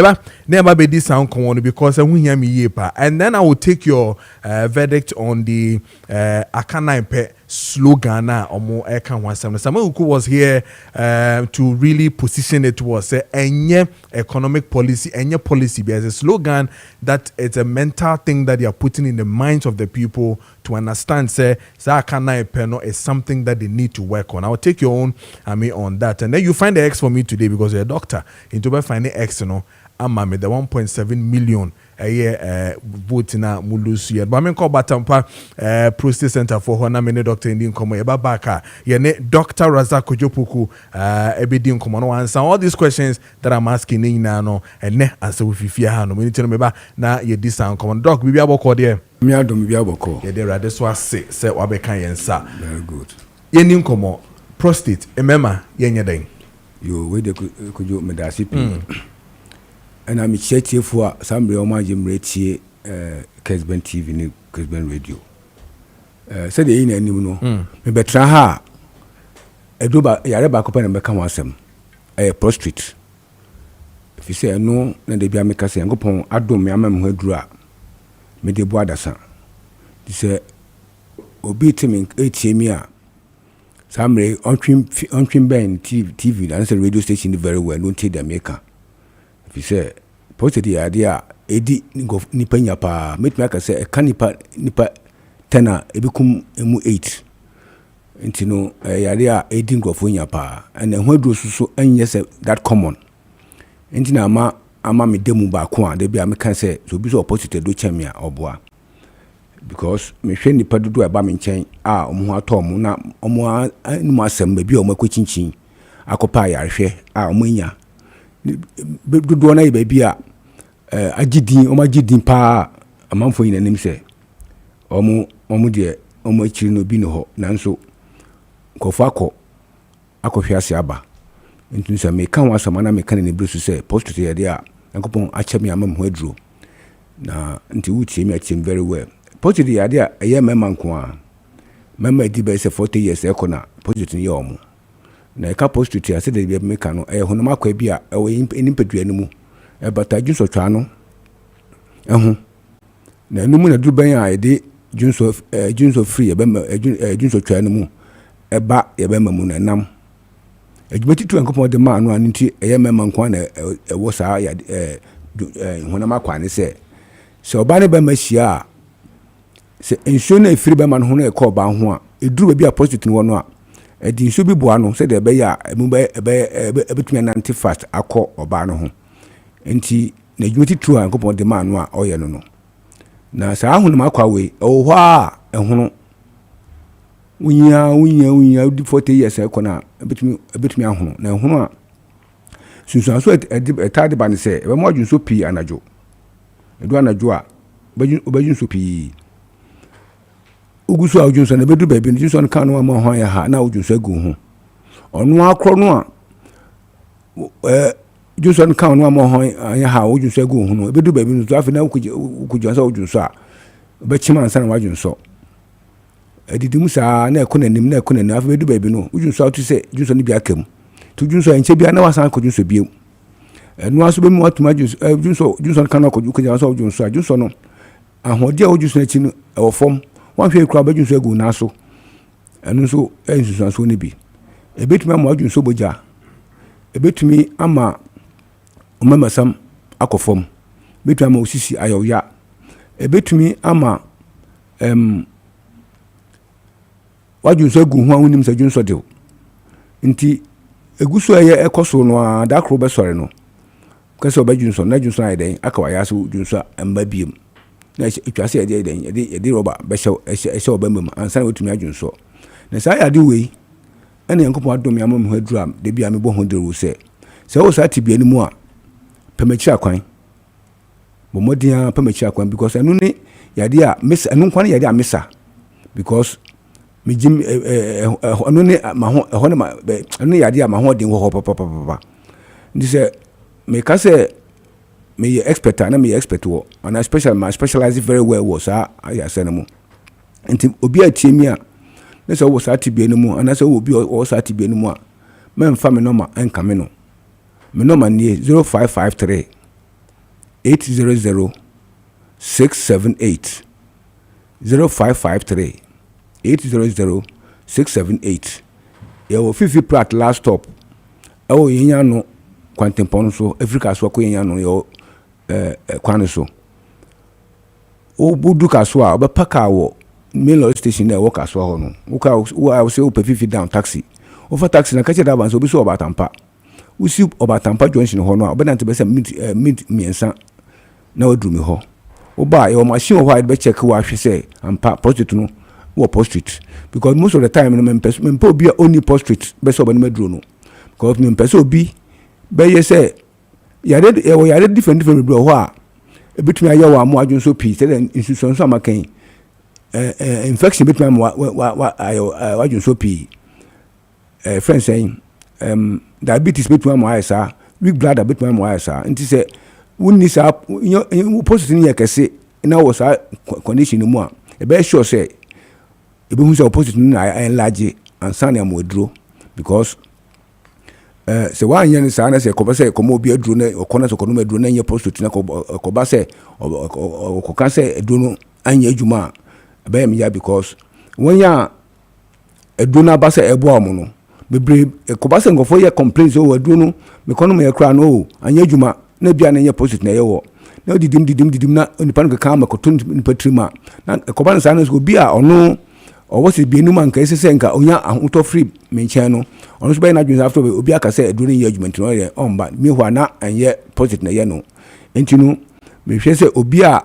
Never be this sound come because I won't hear me yepa. And then I will take your verdict on the Akana slogan or more Samuel Uku was here to really position it towards any economic policy, any policy as a slogan that it's a mental thing that they are putting in the minds of the people to understand say Akana Peno is something that they need to work on. I will take your own on that. And then you find the X for me today because you're a doctor. Into finding X, I'm the 1.7 million a year voting na mulusu yet. But I mean call Batampa prostate center for Hona many doctor in Komo Eba Baka. Yene Dr. Razak Kojo Preko Ebedi Nkomo no answer all these questions that I'm asking in now and ne answer with fear hano. We need to remember na ye this sound common doc we be aboko there. Me adom bi aboko. Ye there this was say wabeka yensa. Very good. Yeni Nkomo prostate emema yenye den. You we de Kojo medasi pi. And I'm cheche for some Roma Jim Retie Kessben TV ni Kessben Radio. Said the in any no. Me betra ha. Eduba yare ba kopa na meka wasem. Prostrate. If you say no na de bia meka say ngopon adom me amam ho aduru a me de bo adasa. Di say obi timi etie mi a samre ontwin ben TV and say radio station very well don't take the maker. If you say positive idea edi nipa nya pa make me say e nipa 10 ebikum emu 8 nti no idea edi ngofo nya pa and ho aduro susu anye say that common nti na ama me demu ba ko a de bia me kan say so bi so positive do chamia oboa because me hwe nipa dodo eba me nchen a omo atom na omo anu asem ba bi omo akwachinchin akopa yarehwe a omo nya dodo na ibe bia agidin pa amanfo yin anim se omo de omo akiri no bi no ho nanso kofo akɔhwe ase aba nti so me kan wasama na me kan ne brusu se post to yede a yankopon achemi amam ho aduro na nti wutie me achim very well post to yede a eye mema nko a mema di be se 40 years ekona post to ye omo na ka post to ase de be me kan no honoma kwa bi a enimpadua no mu bata junso twa no na numu na duban a ede junso free junso twa no mu eba yebema mu na nam ejumati tu ankopon de ma no anti mema nko na wo saa ya honoma kwa ne se oba ne ba mahia se ensuo na efiri ba ma no ho na e ko ba ho a eduru ba bi a prostitute no no a edi nso bi boa no said ebe ya ebetumi nante fast akọ oba no ho enti na adwumati true an kopon de ma no a oye no no na saa ahunu makwa we o ho a ehunu unya di 40 years ekona ebetumi ahunu na ehunu a sunsun so etade ba ne se ebe mo adwun so pi anajo edu anajo a obadwun so pi ugusu awjun so na bedu ba bi no so kan no ma ho ya ha na awjun so agu ho onu akro no a junso kan no ma ho ya ha awjun so agu ho no bedu ba bi no so afi na ukujun so awjun so a be chima ansa na wajun so edidim sa na ekonanim afi bedu ba bi no ujun so atu se junso ni bi akam tu junso enche bi na wasan ko junso bi enu aso be mu atuma junso kan no ko ukujun so awjun so junso no ahode a awjun so na chi no e fom wan hwe kura bajun so agu na so enu so ensusu so ni bi ebetumi ama adwun so boja ebetumi ama omamasam akofom betumi ama osisi ayoya ebetumi ama wadwun so agu ho awonim sa dwun so de nti eguso eye ekoso no a da kro be sore no kase obadwun so na dwun so ayden aka wa ya so dwun so amba biem na etwase ede roba be hye obamam ansa na otumi adwun so na sa ya de wei ene yankopon adom ya mam hadura de bia me bo ho de ru se wo sa tibia ni mu a pemachi akwan bo modia pemachi akwan because anu ne yade a mesa anu kwan yade a mesa because me jim anu ne ma ho ehone ma anu yade a ma ho de ho papa ndi se me ka se me expert na me expert wo and I specialize very well was ya senemu nti obi atiemi a na so wo sa tibia ni mu ana so obi wo sa tibia ni mu a memfa me number enka me no me number ni 0553 800 678 0553 800 678 ya wo fifi plat last stop awo yenya no kwantempon so Africa so ko yenya no yo kwan so o budu kaso a obepaka wo main station na wo kaso ho no wo se o pefifi down taxi o fa taxi na kache da ban so obi so obatampa usi obatampa junction ho no a obedante be se mid miensa na odru mi ho o ba e machine ho a be check wo ahwe se ampa prostitute no wo prostitute because most of the time no mempe obi only prostitute be so obani madru no because mempe obi be ye se yare different bro ho a ebetumi aye wa mo adwun so pi se institution so amakan infection between wa adwun so pi friend saying diabetes between mo ayesa weak blood between mo ayesa nti se wonni sa position ye kese na wo sa condition mu a e be sure say e be hu say position na enlarge and san ya mo duro because se wa anya ni sa na se ko ba se ko mo bi aduro na okona so ko no aduro na nya prostitute na ko ba se ko ka se aduro no anya adwuma ba ya me because when ya aduro na ba se ebo amu no bebre ko ba se ngofo ye complain so aduro no me kono me kra no anya adwuma na bia na nya prostitute na ye wo na didim na nipa no ka ma ko tun nipa trima na ko ba sa na so bi a ono owo se bi enu man ka ese nka onya ahoto free menchen no ono so be na dwun after obi aka se aduro ye adwuma ntino ye omba mi hwa na anye project na ye no entinu me hwe se obi a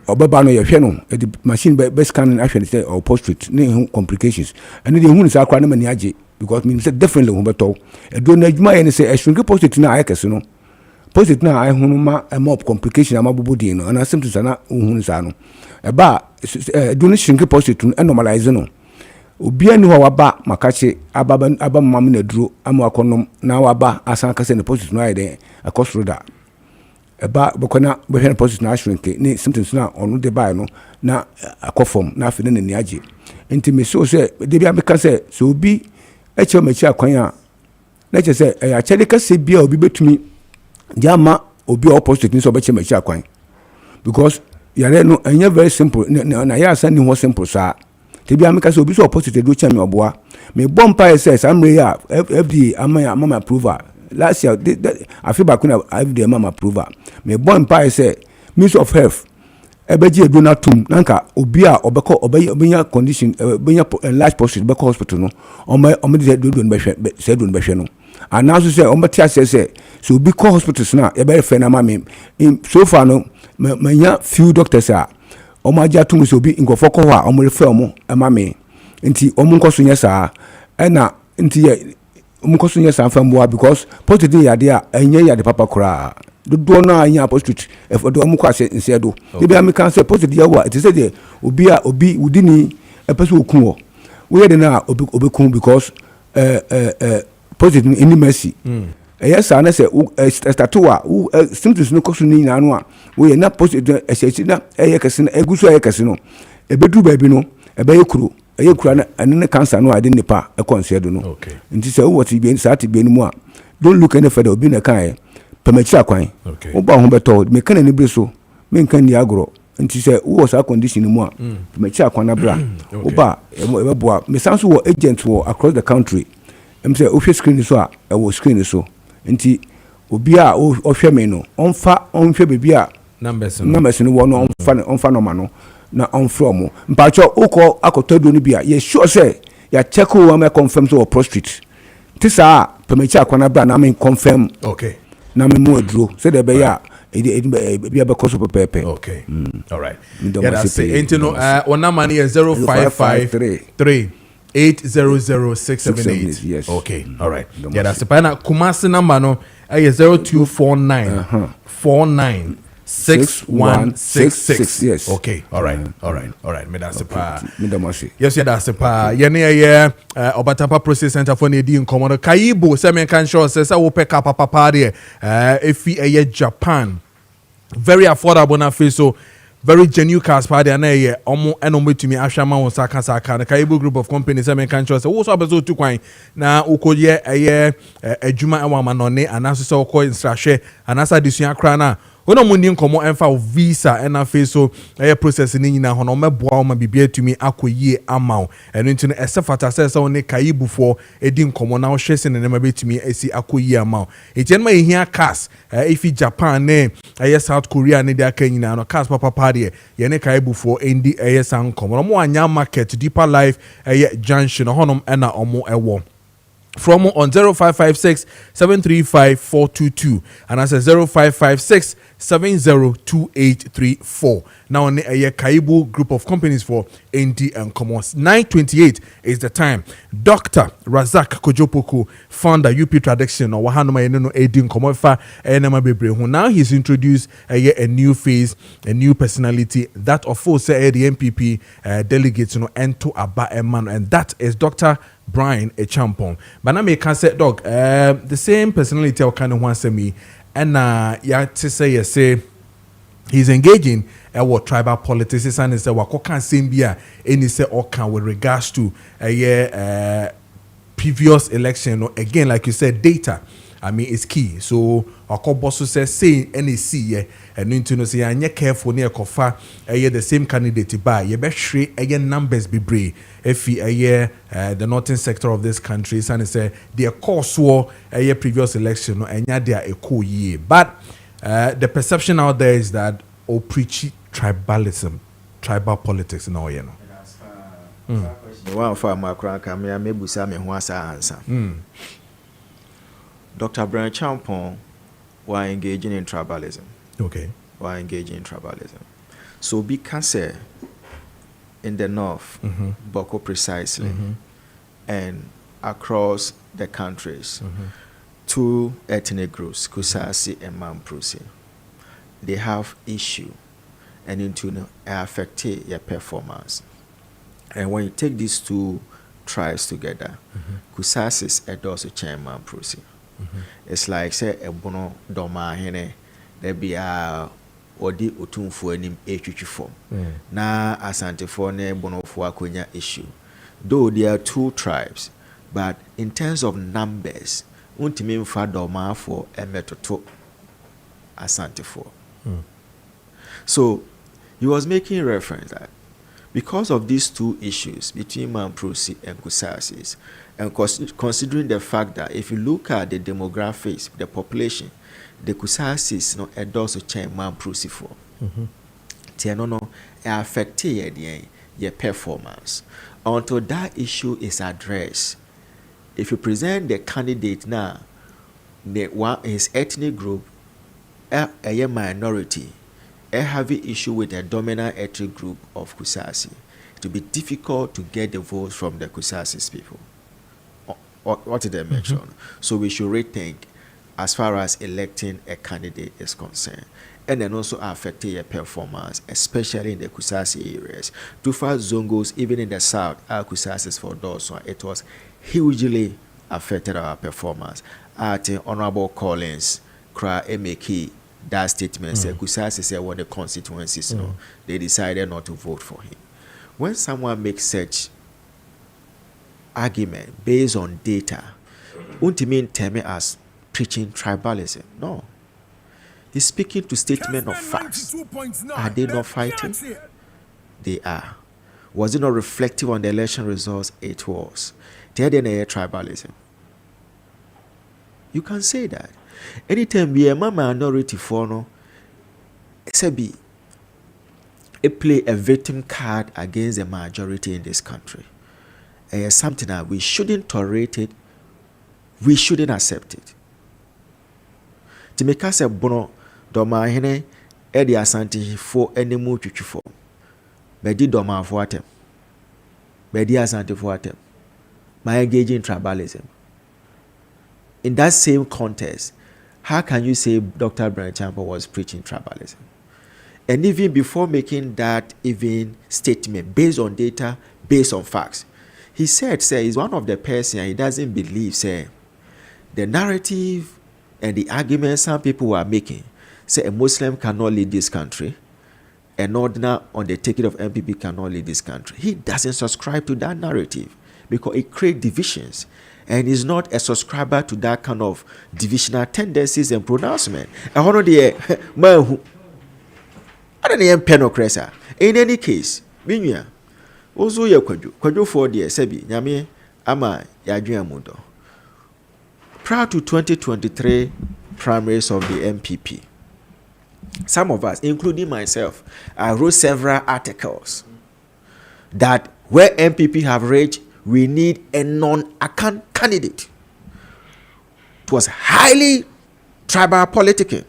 obaba no ye hwe no the machine be scanning ahwe se or portrait ne complications and the hu ni sa akwa na mani age because me say differently hu beto aduro na adwuma ye ne se ehwinke portrait na ayekese no portrait na ay hunu ma more complication amabubu din no ana symptoms na hu ni sa no eba aduro shrink portrait no normalize no obi ani ho waba makache aba mam na duro ama akonom na waba asan kase ne portrait no ayde akosoro da eba bokona behwe portrait na shrink ni symptoms na onu de bai no na akofom na afi ne ni age enti me so se de bia me kase so obi eche machi akwan a na che se ya chede kase bia obi betumi jama obi opposite ni so be che machi akwan because yare no anya very simple na ya san ni ho simple sa te bia me kase obi so opposite do chame oboa me bompa say samre ya FDA amama approval last year I feel back when FDA amama approval me bompa say Ministry of Health ebeji edu na tum nanka obi a obeko obenya condition obenya large prostate obeko hospital no omo de do no behwe se do no behwe no anaso se omo tia se so obi call hospitals na e be fe na ma me so far no manya few doctors a omo aja tum so obi nkofo ko ho a omo refer omo ma me nti omo nkoso nya saa na nti omo nkoso nya saa famboa because prostate ya de a enye ya de papa kura do na anya prostate e do omo kwase nse do e be am kan say prostate ya wa it say de obi udini e person okun wo we de na obi kun because prostate any mercy yes ana say start wa symptoms no koso ni nyano a we na prostate ehyechi na kese na egusu kese no e bedu ba bi no e be yekuro na ene cancer no ade nipa e konse do no nti say what bi sa ti bi mu a don't look any further obi na kan permit akwan wo ba ho beto me kan ni breso me kan ni agro nti say wo sa condition mu a permit akwan na bra wo ba e boa me sanso wo agent wo across the country em say o screen so a e wo screen so nti obi a o hwe me no onhwe bebi a numbers no wo no onfa no ma no na on from mpacho uko akotodo ni bia ye sure say ya check o ma confirm so prostate tisa permit akwan na bra na me confirm na me mo aduro say de be ya bia be koso pepe all right yeah that's it ain't no one money is 0553 800-678 yes all right yeah that's the pana Kumasi number no 0249 49 6166 yes all right me that's pa yes that's pa ye Obatapa process center for ne di nkomo Kaibo se men kan sure say wo peka papa there efi Japan very affordable na face so very genuine cars party na ye omo enomo tumi ahwama won saka na Kaibo group of companies se men kan sure say wo so abezo tu kwan na ukoye adwuma ewa manone anaso se ukoye instrahwe anasa disua kra na ono mundi nkomo enfa visa ena fe so process ni nyina hono meboa o ma bibia tumi akoyie amao eno ntino esefata se one Kaibufo edi nkomo na ohwe se ne ma betumi esi akoyie amao etian ma ehia cars ifi Japan ne South Korea ne de aka nyina no cars papa party ye ne Kaibufo endi san nkomo mo anya market deeper life junction honom ena omo ewo from on 0556 735 422 and I say 0556 702834. Now on a Kaibu group of companies for ND and Commerce. 9:28 is the time. Dr. Razak Kojo Preko, founder UP Tradition or Wahanoma Eno Edin Komofa Enema Bebre, who now he's introduced a new phase, a new personality that of course the MPP delegates ento aba eman, and that is Dr. Brian Echampong. But now me can say dog the same personality I kind of want to me. And ya to say he's engaging what tribal politics and say what can Simbia any say or can with regards to previous election again like you said data is key. So Akoboso says saying NEC and into no say anya careful near kofa the same candidate by ye be shre numbers be brave if the northern sector of this country and say their course war previous election no anya their a cool year, but the perception out there is that preach tribalism, tribal politics no one for my crank I may be some answer. Dr. Brian Champon were engaging in tribalism. Were engaging in tribalism. So because in the north, Boko precisely, and across the countries, two ethnic groups, Kusasi and Mamprusi, they have issue and into affect your performance. And when you take these two tribes together, Kusasis and also Chairman Prusi. It's like say a bono doma hene there be odi otumfo anim etwitwifo na asantefo ne bono fo akonya issue, though there are two tribes, but in terms of numbers untimi mfa doma for emetoto asantefo. So he was making reference that because of these two issues between Mamprusi and Kusasis, and considering the fact that if you look at the demographics, the population, the Kusasis no endorse chain Mamprusi for. no affect your performance. Until that issue is addressed, if you present the candidate now, his ethnic group, a minority, a heavy issue with the dominant ethnic group of Kusasi, it will be difficult to get the votes from the Kusasis people. What did I mention? So we should rethink as far as electing a candidate is concerned. And then also affecting your performance, especially in the Kusasi areas. Too far Zongos, even in the south, our Kusasis for those, so it was hugely affected our performance. At Honorable Collins, Kra Emeki, that statement said Kusasi said what the constituencies, they decided not to vote for him. When someone makes such argument based on data, won't mean tell me as preaching tribalism. No. He's speaking to statement of facts. Are they not fighting? They are. Was it not reflective on the election results? It was. Tell them tribalism. You can say that. Anytime we are a minority for no, it play a victim card against the majority in this country. It's something that we shouldn't tolerate it. We shouldn't accept it. To make us a bono, doma hene, edi asanti for any mu chuchufo. Bedi doma for atem. Bedi asanti for atem. My engaging tribalism. In that same context, how can you say Dr. Brian Champa was preaching tribalism? And even before making that even statement based on data, based on facts, he said, he's one of the person he doesn't believe, the narrative and the arguments some people are making, say a Muslim cannot lead this country, a Northerner on the ticket of MPP cannot lead this country. He doesn't subscribe to that narrative because it creates divisions. And is not a subscriber to that kind of divisional tendencies and pronouncement. I don't know in any case, Minya, also your Kojo for the Sebi, Yami, Ama, Yajuamundo. Prior to 2023 primaries of the MPP, some of us, including myself, I wrote several articles that where MPP have reached, we need a non-account candidate. It was highly tribal politicking.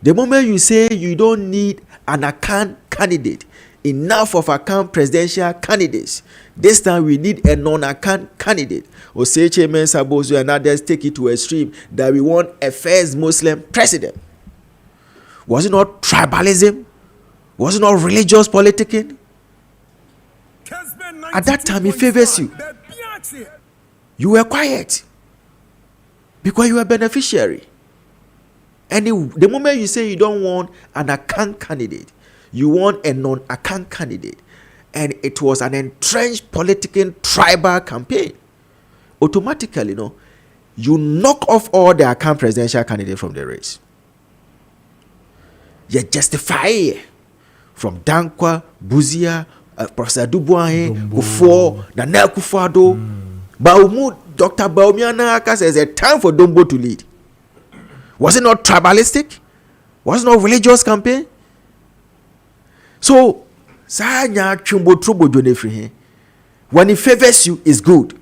The moment you say you don't need an account candidate, enough of account presidential candidates, this time we need a non-account candidate. Oseche Mensabozu and others take it to a extreme that we want a first Muslim president. Was it not tribalism? Was it not religious politicking? At that time, it favors you. You were quiet because you were a beneficiary. And the moment you say you don't want an account candidate, you want a non-account candidate, and it was an entrenched political tribal campaign, automatically, you knock off all the account presidential candidates from the race. You justify from Dankwah, Buzia, Professor Dubois, Kufo, Nana Kufado, Baumu, Dr. Baumiana says a time for Dombo to lead. Was it not tribalistic? Was it not religious campaign? So, when it favors you, it's good.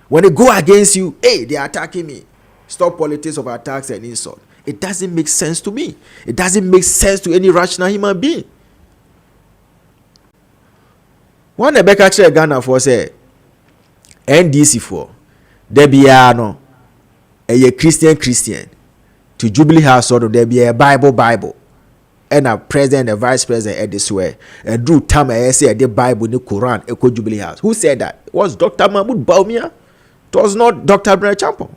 When it go against you, hey, they are attacking me. Stop politics of attacks and insult. It doesn't make sense to me. It doesn't make sense to any rational human being. One the back actually Ghana for say NDC for there be a Christian to Jubilee House or there be a Bible and a president and vice president at this way and do time I say the Bible the Quran echo Jubilee House. Who said that? It was Dr. Mahmoud Baumia. It was not Dr. Brian Champa.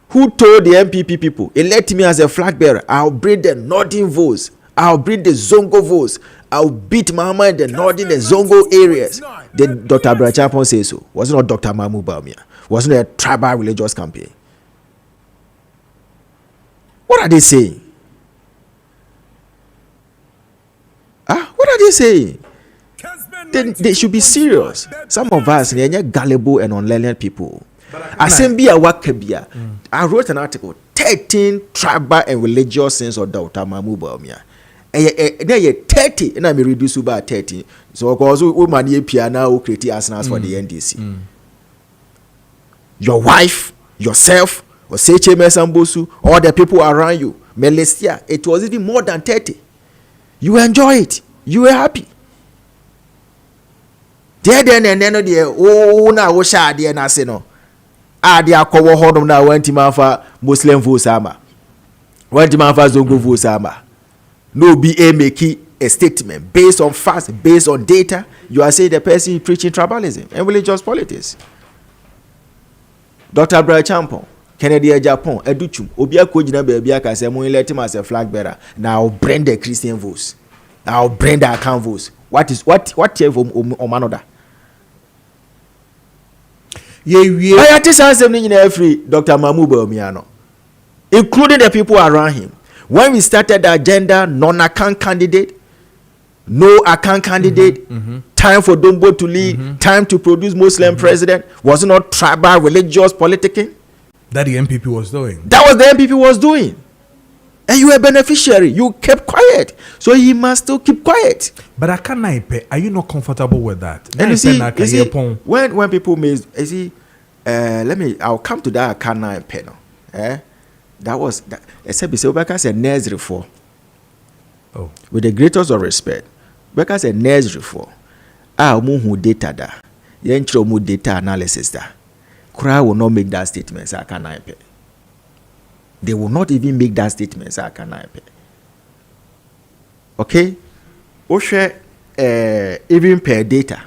Who told the MPP people, elect me as a flag bearer, I'll bring the northern votes, I'll bring the Zongo votes, I'll beat Mama in the northern and Zongo areas. Then Dr. Brian Champa say so. Was it not Dr. Mahmoud Baumia? Wasn't it a tribal religious campaign? What are they saying? What are they saying? Then they should be serious. Some of us, they are gullible and unlearned people. I wrote an article, 13 tribal and religious sins of Dr. Mahmoud Baumia. na 30 and I may reduce by 30. So cause woman ye piano create arsenals for the NDC. Your wife, yourself, or Sechemes Ambosu, all the people around you, Melestia, it was even more than 30. You enjoy it. You were happy. There then and then na wo sha de na se no. Ade akowo hodom na wanti manfa Muslim votes ama. Wanti manfa Zongo votes ama. No be make a statement based on facts, based on data. You are saying the person preaching tribalism and religious politics. Dr. Bra Champon, Kennedy Japan, Educhum, Obia Kojina Babia Kasemo, let him as a flag bearer. Now bring the Christian votes. Now bring the account votes. What you Omanoda? I had free Dr. Mamuba Omiano, including the people around him. When we started the agenda, non-account candidate, no account candidate, time for Dombo to lead, time to produce Muslim president, was it not tribal, religious, politicking? That the MPP was doing. That was the MPP was doing. And you were a beneficiary. You kept quiet. So he must still keep quiet. But I can't. Are you not comfortable with that? And you see, when people may, I'll come to that Akana panel. That was, except Becca said nursery for. Oh. With the greatest of respect. Becca said nursery for. Who data da. Yenchro mu data analysis da. Kura will not make that statement. Akana pe. They will not even make that statement. Okay? Oshe, even per data.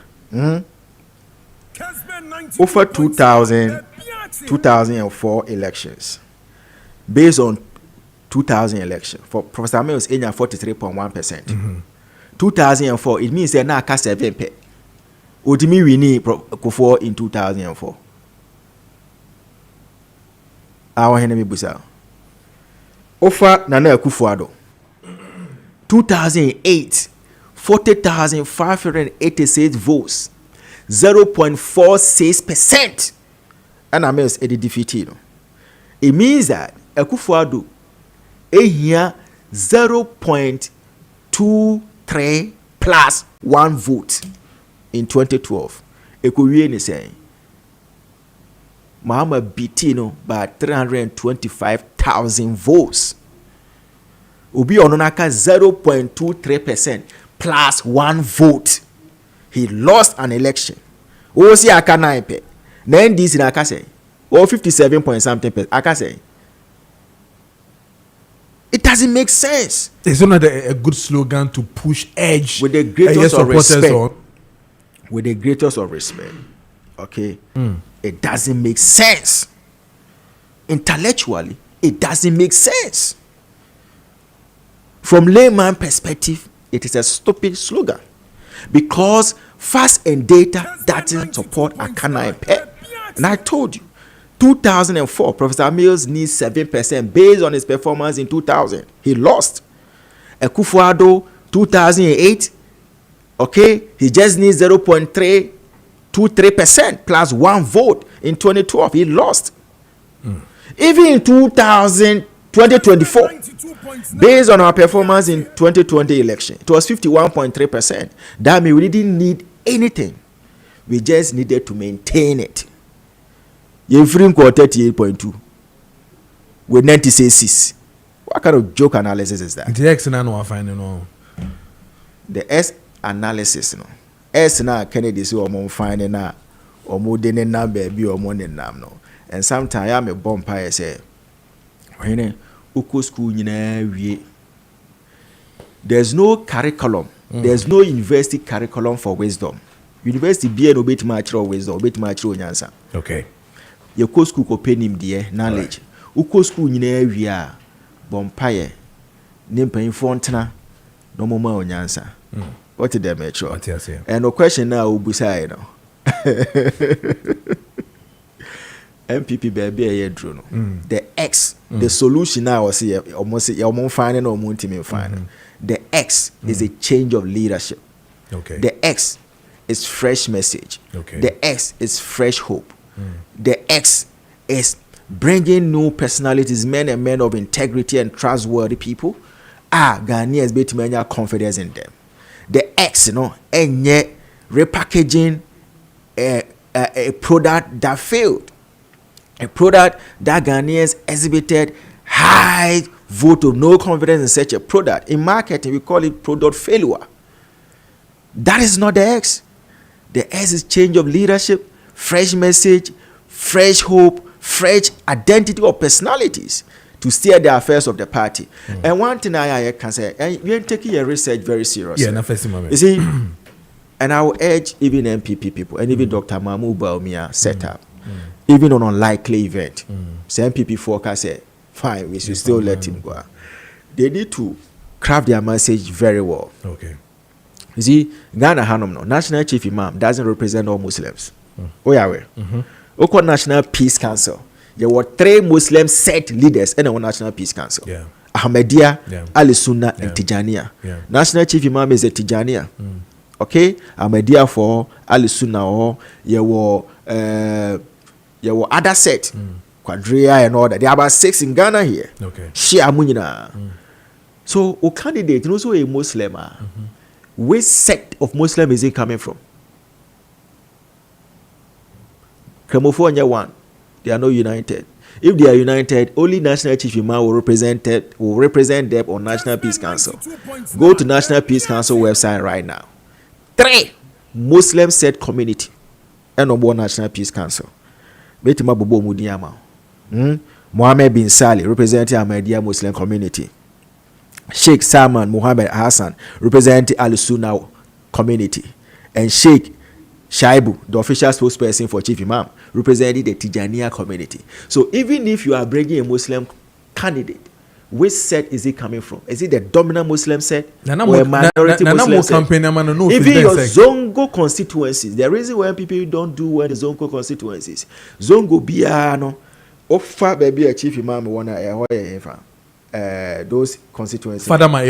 Over 2004 elections. Based on 2000 election. For Professor Amel was 43.1%. 2004, it means they're not 7 pe. Ultimately, we need Kufo in 2004. Our enemy Busao. Offer Nana Kufuado. 2008, 40,586 votes, 0.46%. And I mean, it's defeated. It means that Kufuado here 0.23 plus 1 vote in 2012. Ekuwie is saying Muhammad Bitino by 325,000 votes. Ubi Ononaka 0.23% plus 1 vote. He lost an election. Osi akana ipe. Then this in Akase. Or 57 point something Akase. It doesn't make sense. It's not a good slogan to push edge with the greatest of respect. With the greatest of respect. Okay? It doesn't make sense. Intellectually, it doesn't make sense. From layman perspective, it is a stupid slogan. Because facts and data doesn't support Akana Ipe. And I told you, 2004, Professor Mills needs 7% based on his performance in 2000. He lost. Akufo-Addo, 2008, okay, he just needs 0.323% plus 1 vote in 2012. He lost. Even in 2024, based on our performance in 2020 election, it was 51.3%. That means we didn't need anything. We just needed to maintain it. You're free 38.2 with 96. What kind of joke analysis is that? The X and I know I find no. The S analysis, no. S na Kennedy say omo find na omo de ne na baby omo ne nam no. And sometimes I am a bumpire say when uko school nyina wie. There's no curriculum. There's no university curriculum for wisdom. University be no bit much wisdom, bit much nyansa. Okay. Your co school ko penim de knowledge. Uko school nyina wie a bumpire nimpan fontena no moma onyansa. What did they make sure? And no question now ubusai no. MPP baby drew no. The X, the solution now was here almost finding or multi finding. The X is a change of leadership. Okay. The X is fresh message. Okay. The X is fresh hope. The X is bringing new personalities, men and men of integrity and trustworthy people, Ghanaians betting confidence in them. The X, and repackaging a product that failed. A product that Ghanaians exhibited high vote of no confidence in such a product. In marketing, we call it product failure. That is not the X. The X is change of leadership, fresh message, fresh hope, fresh identity or personalities to steer the affairs of the party. And one thing I can say, and we are taking your research very seriously. You see, and I will urge even MPP people and even Dr. Mahmoud Baumia set up, even on unlikely event. So MPP forecast say, fine, we should still let him go. They need to craft their message very well. Okay. You see, Ghana Hanom, National Chief Imam doesn't represent all Muslims. Oh, yeah, we. National Peace Council. There were 3 Muslim set leaders in our National Peace Council. Yeah. Ahmadiyya, Ali Sunnah, and Tijaniya. National Chief Imam is a Tijaniya. Okay? Ahmadiyya for Ali Sunnah or there were other set. Quadria and all that. There are about 6 in Ghana here. Okay. Shia Munina. So, a candidate, also a Muslim. Which sect of Muslim is he coming from? California one. They are not united. If they are united, only National Chief Imam will represent them on National Peace Council. Go to National Peace Council website right now. 3 Muslim set community and on board National Peace Council. Betima Bobo Mudiyama. Mohammed bin Salih representing Ahmadiyya Muslim community. Sheikh Salman Muhammad Hassan representing Al Sunnah community, and Sheikh Shaibu, the official spokesperson for Chief Imam, representing the Tijaniya community. So even if you are bringing a Muslim candidate, which set is it coming from? Is it the dominant Muslim set or a minority Muslim set? Even your Zongo constituencies, the reason why people don't do well the Zongo constituencies, Zongo Biano, offer baby a Chief Imam those constituencies. Fadama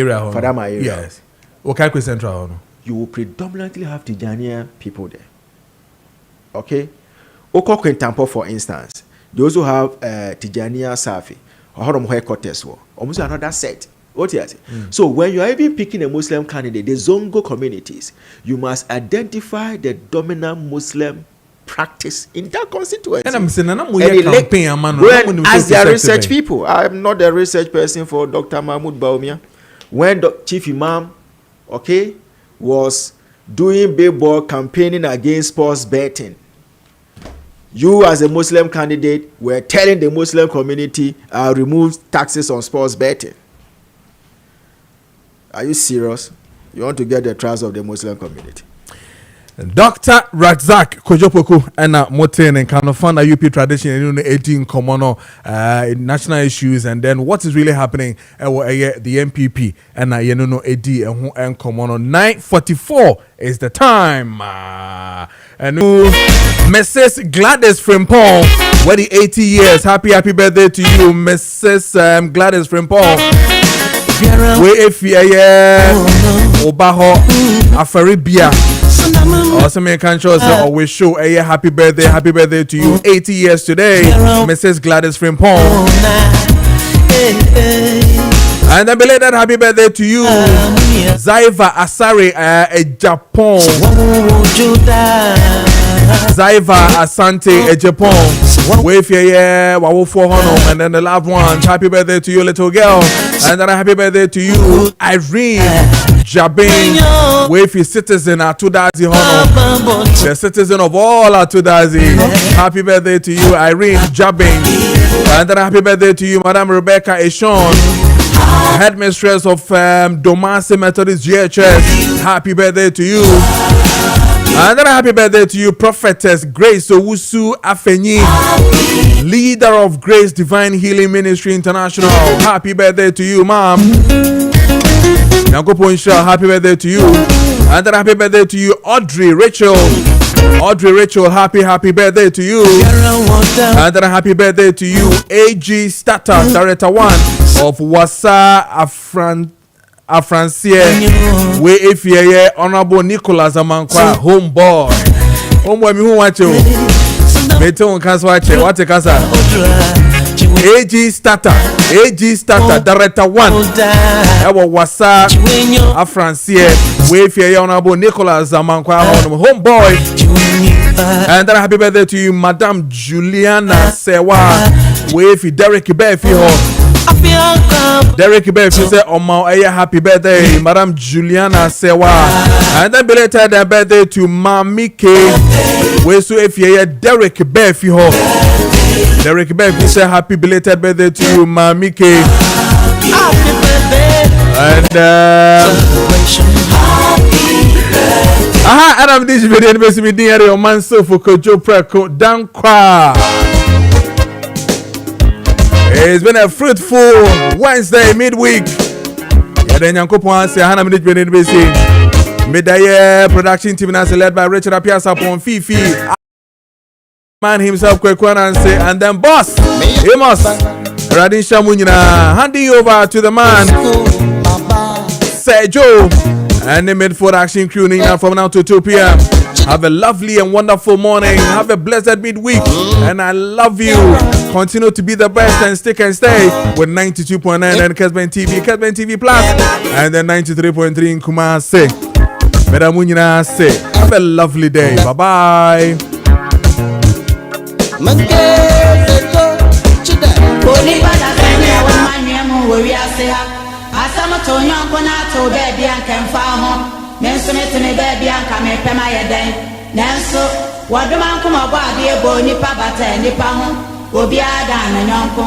area. Yes. Okay, Central. You will predominantly have Tijaniya people there. Okay? Oko Kwentampo, for instance, they also have Tijaniya Safi, or headquarters, almost another set. What is it? So when you are even picking a Muslim candidate, the Zongo communities, you must identify the dominant Muslim practice in that constituency. And I'm saying, as their research people. I'm not the research person for Dr. Mahmoud Baumia. When the Chief Imam, okay, was doing billboard campaigning against sports betting, you as a Muslim candidate were telling the Muslim community, remove taxes on sports betting. Are you serious? You want to get the trust of the Muslim community? Dr. Razak Kojo Preko and Moten and kind of fund a UP tradition in 18 common national issues, and then what is really happening the MPP and AD and common 9:44 is the time. And Mrs. Gladys Frimpong, where the 80 years. Happy birthday to you, Mrs. Gladys Frimpong. We if Obaho Afaribia. Awesome, man, can't show us always show a happy birthday to you. 80 years today, Mrs. Gladys Frimpong. And then belated happy birthday to you, Zaiva Asare, Japan. Zaiva Asante, Japan. Wave here, Wawu for Honor, and then the loved ones. Happy birthday to you, little girl. And then a happy birthday to you, Irene Jabin. Wave your citizen at Tudazi Honor. The citizen of all at Tudazi. Happy birthday to you, Irene Jabin. And then a happy birthday to you, Madam Rebecca Eshon, headmistress of Domasi Methodist GHS. Happy birthday to you. And then a happy birthday to you, Prophetess Grace Owusu Afenyi, leader of Grace Divine Healing Ministry International. Happy birthday to you, ma'am. Happy birthday to you. And then a happy birthday to you, Audrey Rachel. Happy birthday to you. And then a happy birthday to you, AG Stata, Director 1 of Wasa Afrancie. We if ye Honorable Nicholas Amankwa, homeboy me who watch you. Me too can watch it. What a casa. AG Starter, Director 1. Ewa Wasa, Afrancie, Wayfair Honorable Nicholas Zamankwa, homeboy. And then happy birthday to you, Madame Juliana Sewa, Wayfi Derek Befi ho. Derek Befi say, Oma, happy birthday, Madame Juliana Sewa. And then belated birthday to Maakye, Wesu Efia Derek Befi ho. Derek Befi say, happy belated birthday to you, Maakye. And Adam this video with the man so for Kojo Preko Dankwah. It's been a fruitful Wednesday midweek. Yeah, then Yankopon say Hana minute video Medaye production team is led by Richard Apiasa upon Fifi. Man himself Kwekwana say and then boss Amos Radin Shamunyina handing over to the man Sergio and the midfield action crew from now to 2 p.m. Have a lovely and wonderful morning. Have a blessed midweek. And I love you. Continue to be the best and stick and stay with 92.9 and Kessben TV Plus, and then 93.3 in Kumasi. Medamunyina say, have a lovely day. Bye bye. Asama to nyonko na to baby anka mfa ho menso metene baby anka me pema yeden nanso wadoma nkoma bo ade ebo nipa bata nipa ho obi ada na nyonko